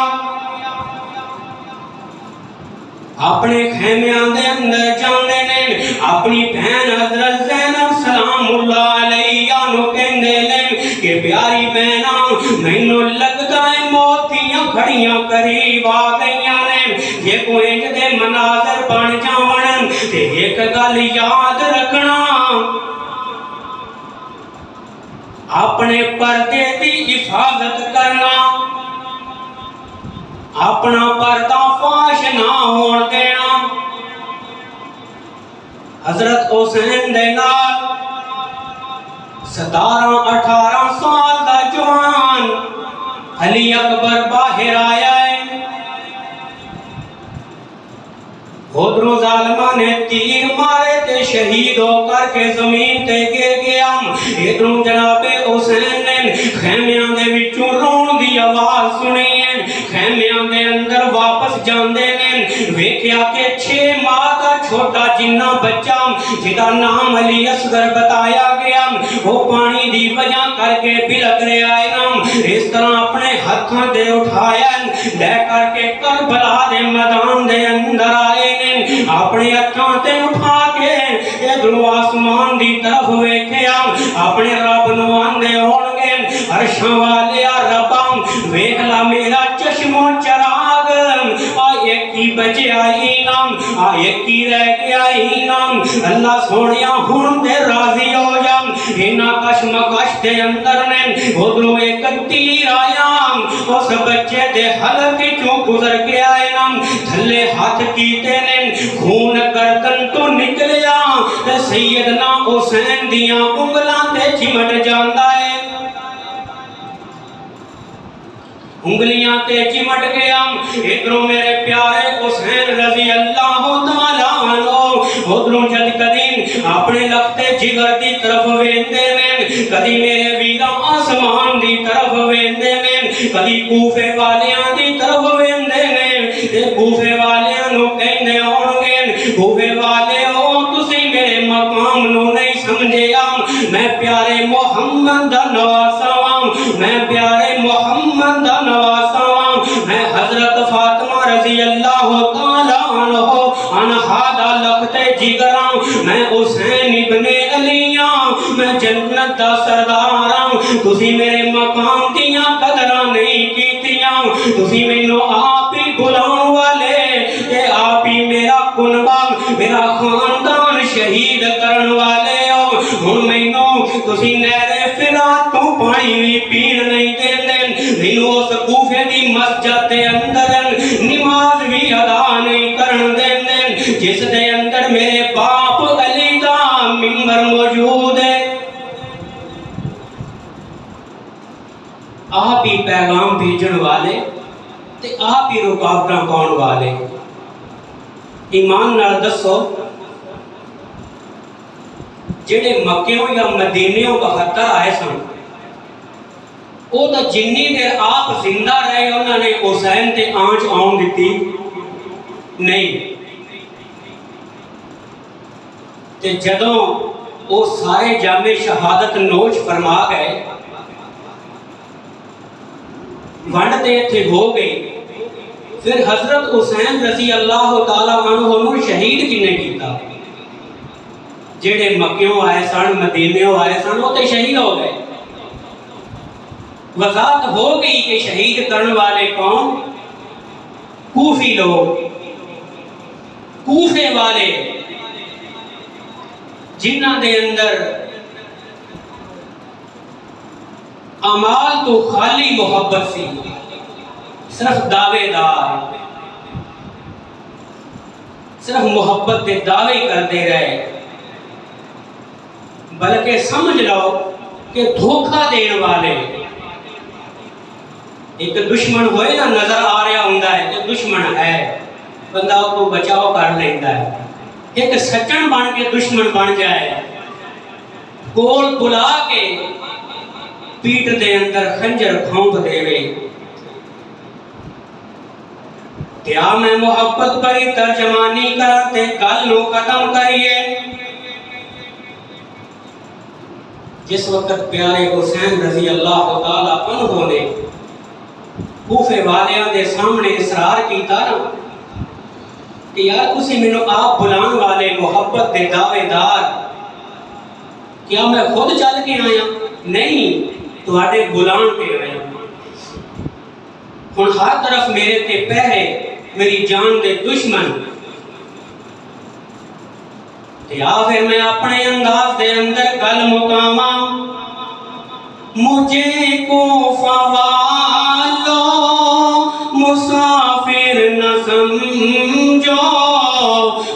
اپنے خیمیاں دے اندر جاندے نے، اپنی بہن حضرت زینب سلام اللہ علیہ نو کہندے نے کہ پیاری بہناں مینوں لگدا ہے موت دیاں گھڑیاں قریب آ گئیاں نے، یہ کوئی انج دے مناظر بن جاون تے ایک گل یاد رکھنا، اپنے پردے دی حفاظت کرنا، اپنا پردہ فاش نہ ہون دینا۔ حضرت حسین دے نال 17-18 سال دا جوان علی اکبر باہر آیا ہے، ادھروں ظالماں نے تیر مارے تے شہید ہو کر کے زمین تے گر گیا۔ ادھروں جناب حسین نے خیمیاں دے وچوں رون دی آواز سنی ہے، خیمیاں دے اندر واپس جاندے نے، ویکھیا کہ 6 ماہ دا چھوٹا جنہ بچہ جدا نام علی اصغر بتایا گیا، وہ پانی دی وجہ کر کے بلک رہا ہے نا، اس طرح اپنے ہتھاں دے اٹھایا لے کر کے کربلا دے میدان دے اندر آئے نے، اپنے ہتھاں تے اٹھا کے ادھر آسمان دی طرف ویکھیا، اپنے رب نو آندے ہون گے عرشاں والے ربا ویکھ لا میرا چشم و چراغ، آ ایک ہی بچے آئی نام، آ ایک ہی رہ گیا ہی نام، اللہ سونیا ہن تے راضی ہو جا۔ اینا کشمکش دے اندر نے ادھروں ایک تیر آیا، اس بچے دے حلق چوں گزر کے آئے نام، تھلے ہاتھ کیتے نے، خون گردن تو نکلیا تے سیدنا حسین دیاں انگلاں تے چمٹ جاندا ہے، انگلیاں تے چمٹ گیا۔ ادھروں میرے پیارے حسین رضی اللہ تعالیٰ عنہ ادھروں جد کدی اپنے لختے جگر دی طرف ویندے نے، کدی میرے ویراں آسمان دی طرف ویندے نے، کدی کوفے والیاں دی طرف ویندے نے، تے کوفے والیاں نو کہندے ہون گے کوفے والے ہو تسی میرے مقام نو نہیں سمجھیا، میں پیارے محمد دا نواسا ہاں، میں پیارے محمد دا نواسا ہاں، میں حضرت فاطمہ رضی اللہ تعالیٰ عنہا دا لخت جگراں، میں حسین ابن علی ہاں، میں جنت دا سردار ہاں، تسی میرے مقام دیاں قدراں نہیں کیتیاں، تسی مینوں آپ ہی بلاؤن والے کہ آپ ہی میرا کنبہ میرا خاندان شہید کرن والے ہو، ہن مینوں تسی نہر فرات تو پانی بھی پین نہیں دیندے، مینوں اس کوفے دی مسجد دے اندر نماز بھی ادا نہیں کرن دیندے جس دے اندر میرے باپ علی دا منبر موجود ہے۔ آپ ہی پیغام بھیجن والے تے آپ ہی رکاوٹاں پاؤن والے، ایمان نال دسو جڑے مکیوں یا مدینیوں 72 آئے سن، وہ تو جنی دیر آپ زندہ رہے انہوں نے حسین تے آنچ آن دیتی نہیں، تے جدوں وہ سارے جامع شہادت نوش فرما گئے، ونڈ تے تھے ہو گئی، پھر حضرت حسین رضی اللہ تعالیٰ عنہ نو شہید کنے کیتا؟ جڑے مکیوں آئے سن مدینیوں آئے سن وہ تے شہید ہو گئے۔ وضاحت ہو گئی کہ شہید کرن والے کون؟ کوفی لوگ، کوفے والے جنہ دے اندر اعمال تو خالی محبت سی، صرف دعوے دار، صرف محبت دے دعوے کرتے رہے، بلکہ سمجھ لو کہ دھوکہ دین والے، ایک دشمن ہوئے نا نظر آ رہا ہوں کہ دشمن ہے، بندہ کو بچاؤ کر لیتا ہے، ایک سچن بن کے دشمن بن جائے، کول بلا کے پیٹ دے اندر خنجر کھونپ دے وے۔ کیا میں محبت بری ترجمانی کرتے گل نو ختم کریے؟ جس وقت پیارے حسین رضی اللہ تعالیٰ عنہ نے کوفے والیاں دے سامنے اصرار کیتا نا کہ یار تسی مینوں آپ بلان والے محبت دے دعوے دار، کیا میں خود چل کے آیا؟ نہیں، تواڈے بلان پہ آیا، ہن ہر طرف میرے تے پہرے، میری جان دے دشمن، یا پھر میں اپنے انداز دے اندر گل مقاواں، مجھے کوفہ والو مسافر نہ سمجھو،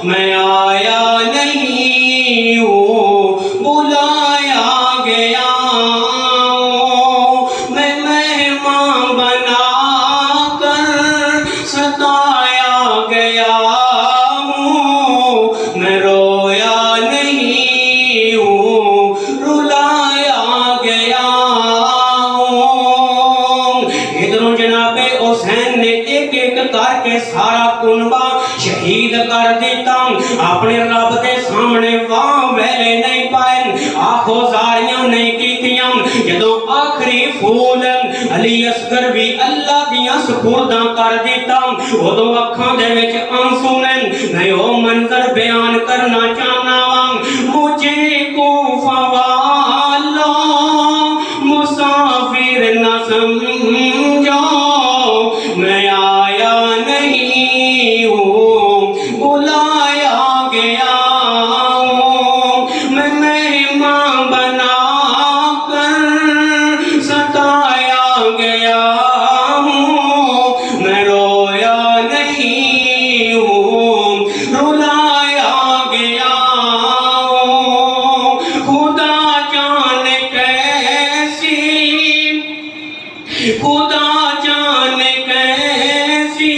میں آیا نہیں ہوں بلایا گیا ہوں، میں مہمان بنا کر ستایا گیا ہوں، میں رویا نہیں ہوں رلایا گیا ہوں۔ ادھروں جناب حسین نے ایک ایک کر کے سارا کنبہ شہید کر دیتا، اپنے رب دے سامنے واہ ویلے نہیں پائے، آنکھوں زاریاں نہیں کیتیاں، جدوں آخری پھول علی اصغر بھی اللہ دیاں سپرداں کر دیتا، ادوں اکھاں دے وچ آنسو نے، میں او منظر بیان کرنا چاہنا واں، مجھے کوفہ والو مسافر نہ سمجھو، میں آیا نہیں ہوں بلایا گیا ہوں، میں مہمان بنا کر ستایا گیا ہوں، میں رویا نہیں ہوں رلایا گیا ہوں، خدا جانے کیسی، خدا جانے کیسی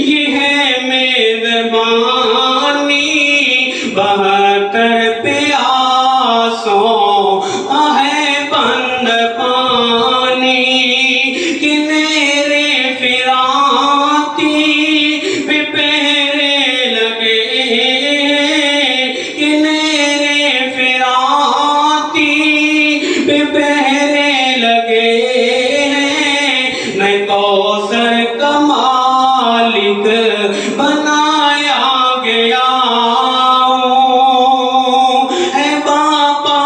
یہ ہے میزبانی، 72 پیاسوں ہے بند پانی، کنیرے فراتی پہ پہرے لگے، کنیرے فراتی پہ پہرے لگے، میں کوثر کا مالک بنایا گیا ہوں، ہے بابا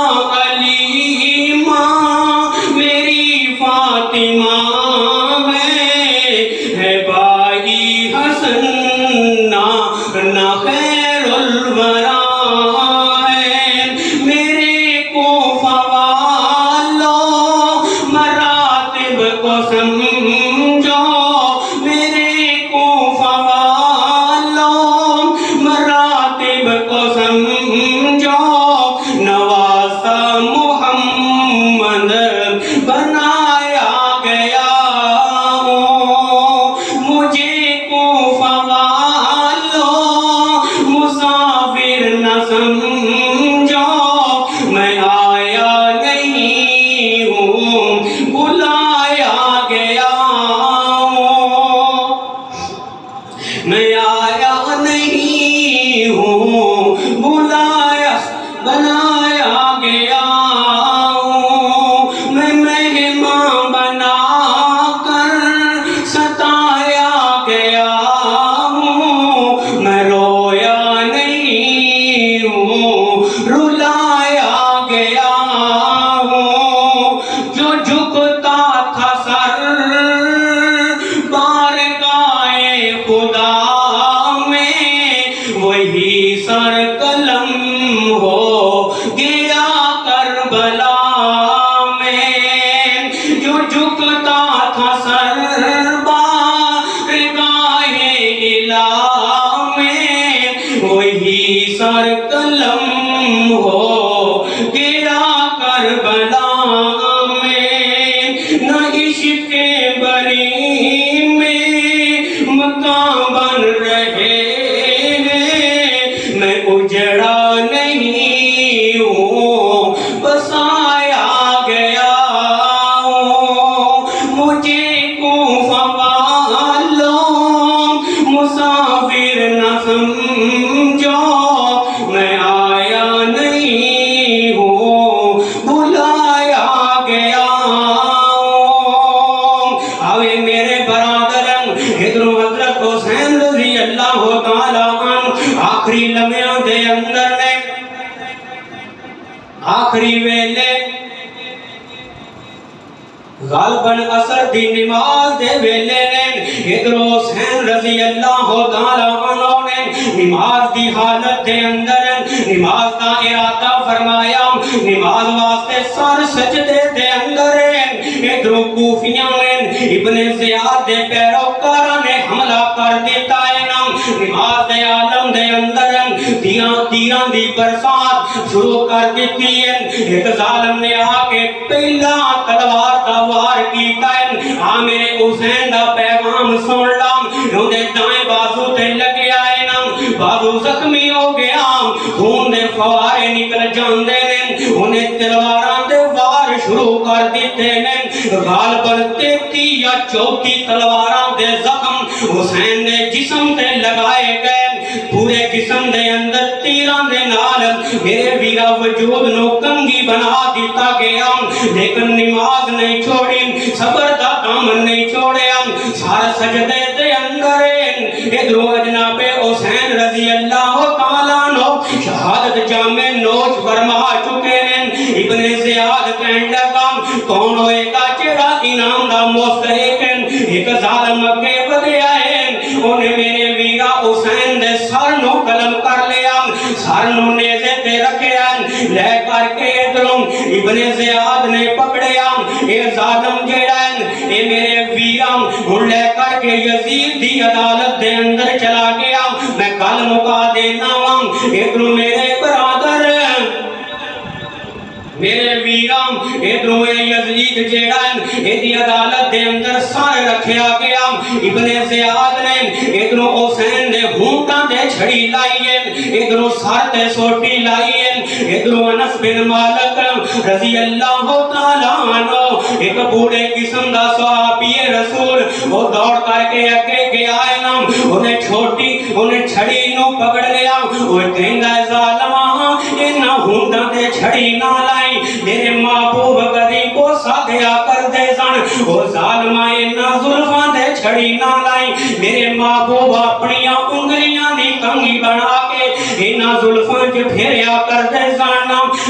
سر قلم ہو گرا کربلا میں، نہ عشق بری میں مکان بن رہے ہیں، میں اجڑا نہیں ہوں بسایا گیا ہوں، مجھے کوفہ والوں مسافر نہ سمجھو، میں آیا نہیں ہوں بلایا گیا ہوں۔ آوے میرے برادرن، ادھر حضرت حسین رضی اللہ تعالیٰ عنہ آخری لمحوں دے اندر نے، آخری ویلے غالباً عصر دی نماز دے ویلے نے، ادھر حسین رضی اللہ تعالیٰ عنہ نے نماز دی حالت دے اندر نماز دا ارادہ فرمایا، نماز واسطے سر سجدے دے اندر ادھر کوفیاں نے ابن زیاد دے پیروکاراں نے حملہ کر دیتا ہے، نماز دے عالم دے اندر تیراں دی برسات شروع کر دیتی ہے۔ ایک ظالم نے آ کے پہلا تلوار دا وار کیتا ہے، میرے حسین دا پیغام سن لام، انہیں دائیں بازو تے لگے آئے نا، بازو زخمی ہو گیا، خون دے فوارے نکل جاندے نے، انہیں تلواراں دے وار شروع کر دیتے نے، غالباً 33 یا 34 تلواراں دے زخم حسین دے جسم تے لگائے گئے، پورے جسم دے اندر تیراں دے نال میرے ویرا وجود نو کنگی بنا دیتا گیا، لیکن نماز نہیں چھوڑی، صبر دا دامن نہیں چھوڑیا، سارا سجدے دے اندر ادھر جناب حسین رضی اللہ تعالیٰ عنہ شہادت جامع نوش فرما چکے ہیں۔ ابن زیاد کہنے لگا کون ہوئے گا جڑا انعام دا مستحق ہے؟ ایک ظالم اگے ودیا ہے، انہیں میرے ویرا حسین دے سر نو قلم کر لیا، سر نو نیزے تے رکھیا، لے کر کے ادھروں ابن زیاد نے پکڑیا، اے ظالم جڑا ہے اے میرے ویرا ہن لے کر کے یزید دی عدالت دے اندر چلا گیا۔ میں کل مکا دینا ہوں، ادھروں میرے برادر میرے ویرام ادھروں یزید جیڑان ایدی عدالت دے اندر سار رکھیا گیا۔ ابن زیاد نے ادھروں حسین دے ہونٹاں دے چھڑی لائیے، ادھروں سار تے سوٹی لائیے، ادھروں انس بن مالک رضی اللہ تعالیٰ عنہ ایک بوڑے قسم دا صحابی رسول وہ دوڑ کر کے اگے گیا ہے نا، انہیں چھوٹی انہیں چھڑی نو پکڑ لیا، وہ کہندا ہے ظالماں انہاں ہونٹاں دے چھڑی نہ لائی، میرے محبوب کدی کو سادیا کر دے سن، وہ ظالماں انہاں زلفاں دے چھڑی نہ لائی، میرے محبوب اپنیاں انگلیاں دی کنگھی بنا کے انہاں زلفاں چ پھیریا کر دے سن۔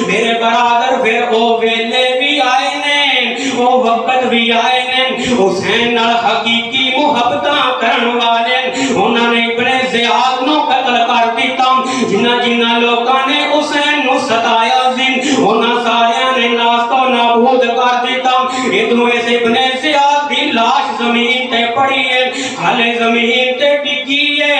میرے برادر پھر او ویلے بھی آئے نے، او وقت بھی آئے نے، حسین نال حقیقی محبتاں کرن والے انہاں نے ابن زیاد نو قتل کر دیتا، جنہ جنہ لوکاں نے حسین نو ستایا سی انہاں ساریاں نے ناستو نابود کر دیتا۔ ادھروں اس ابن زیاد دی لاش زمین تے پڑی ہے، حالے زمین تے ڈگی ہے،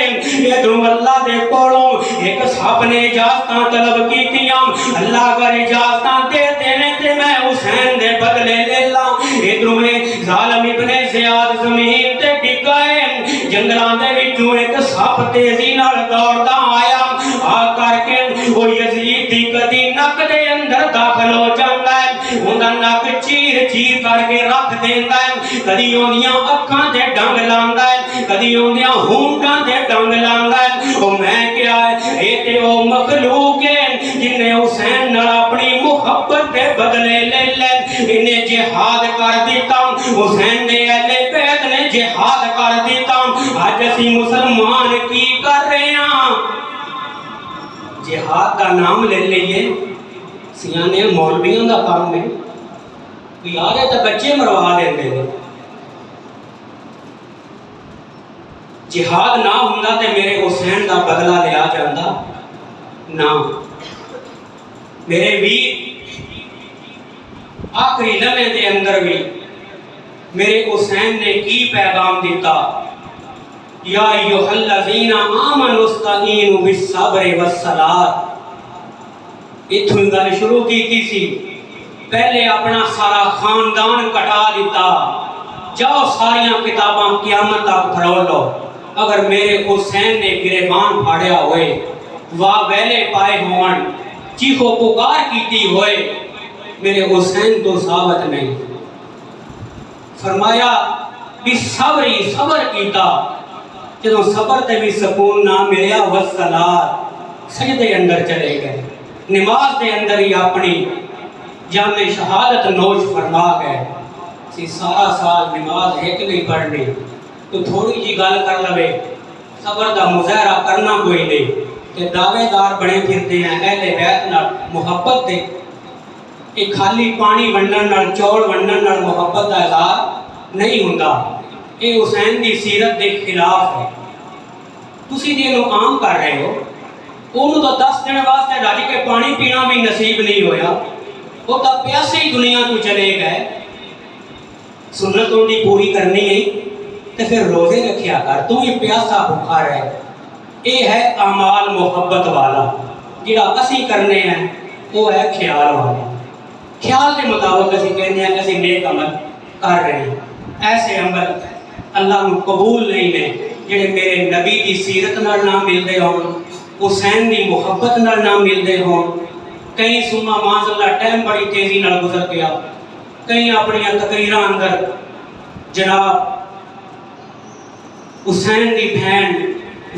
ادھروں اللہ دے کولوں ایک صاحب نے اجازتاں طلب کیتیاں، اللہ اگر اجازتاں دے دینے تے میں حسین دے بدلے لے لا۔ ادھروں ظالم ابن زیاد زمین تے ڈگا ہے، جنگلاں دے وچوں ایک صاحب تیزی نال دوڑدا آیا، آ کر کے وہ یزید دی کدی نک دے اندر داخل ہو جاندا ہے، اوندا نک چیر چیر کر کے رکھ دیندا ہے، کدی اونیاں اکھاں تے ڈنگ لاندا ہے، کدی اونیاں ہونٹاں تے ڈنگ لاندا ہے۔ او میں کیا ہے اے تے او مخلوق ہے جن نے حسین نال اپنی محبت دے بدلے لے لے، انہیں جہاد کر دیتا، حسین دے اہل بیت نے جہاد کر دیتا۔ آج اسی مسلمان کی کر رہے ہیں؟ جہاد کا نام لے لئیے، سیانے مولویوں کا کام ہے، کوئی آگے تو بچے مروا دیتے ہیں۔ جہاد نہ ہوندہ تے میرے حسین دا بدلہ لیا جاندہ نہ۔ میرے ویر آخری لمحے دے اندر بھی میرے حسین نے کی پیغام دیتا، یا ایھا الذین آمنوا استعینوا بالصبر والصلاۃ. اتھوں گل شروع کی سی. پہلے اپنا سارا خاندان کٹا دیتا. جاؤ ساریاں کتاباں قیامت تک پڑھ لو. اگر میرے حسین نے گریبان پھاڑیا ہوئے، واہ ویلے پائے ہون، چیخو پکار کیتی ہوئے، میرے حسین تو ثابت نہیں. فرمایا بھی صبر کیتا. جدوں صبر تے بھی سکون نہ ملیا، والصلاۃ سجدے اندر چلے گئے، نماز دے اندر ہی اپنی جامع شہادت نوش فرما گئے. سارا سال نماز ایک نہیں پڑھنی تو تھوڑی جی گل کر لوے، صبر دا مظاہرہ کرنا کوئی نہیں کہ دعوے دار بنے پھرتے ہیں اہل بیت نال محبت دے. یہ خالی پانی ونڈن نال چول ونڈن نال محبت دا اظہار نہیں ہوندا. یہ حسین دی سیرت دے خلاف ہے. تسی جی اینو عام کر رہے ہو. انہوں تو 10 دن واسطے رج کے پانی پینا بھی نصیب نہیں ہویا، وہ تو پیاسے ہی دنیا تو چلے گئے. سنتوں دی پوری کرنی ہے تو پھر روزے رکھیا کر، تو ہی پیاسا بھوکا رہے. یہ ہے اعمال محبت والا. جڑا اسی کرنے ہیں وہ ہے خیال والا. خیال کے مطابق اسی کہنے ہیں اسی نیک عمل کر رہے ہیں. ایسے عمل اللہ کو قبول نہیں نے جڑے میرے نبی دی سیرت نال نہ ملدے ہون، حسین دی محبت نال نہ ملدے ہون. کئی سما معاذ اللہ ٹائم بڑی تیزی نال گزر گیا. کئی اپنی تقریراں اندر جناب حسین دی بہن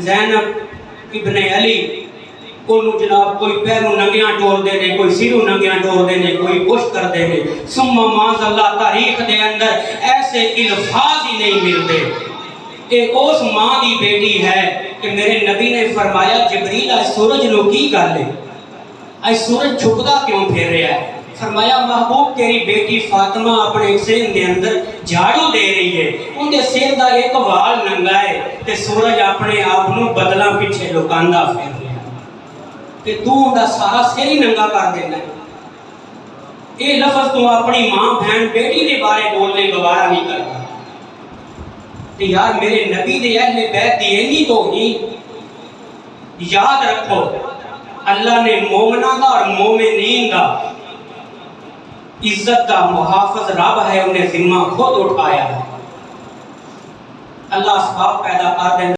زینب ابن علی کو جناب کوئی پیروں ننگیاں ٹور دے نے، کوئی سروں ننگیاں ٹور دے نے، کوئی پشت کر دے نے. سما معاذ اللہ تاریخ دے اندر ایسے الفاظ ہی نہیں ملتے. ایک اس ماں دی بیٹی ہے کہ میرے نبی نے فرمایا جبریل آج سورج نو کی گل ہے، آج سورج چھپدا کیوں پھر رہا ہے؟ فرمایا محبوب تیری بیٹی فاطمہ اپنے سین دے اندر جھاڑو دے رہی ہے، ان دے سر دا ایک وال ننگا ہے تے سورج اپنے آپ نو بدلاں پیچھے لکاندا پھر رہا ہے تے تو ان دا سارا سر ہی ننگا کر دینا ہے. یہ لفظ تو اپنی ماں بہن بیٹی دے بارے بولنے گوارا نہیں کرتا. تے یار میرے نبی دے اہل بیت دی اینی توہین. یاد رکھو اللہ نے مومناں دا اور مومنین دا عزت دا محافظ رب ہے، انہیں ذمہ خود اٹھایا ہے. اللہ اسباب پیدا کر دیں.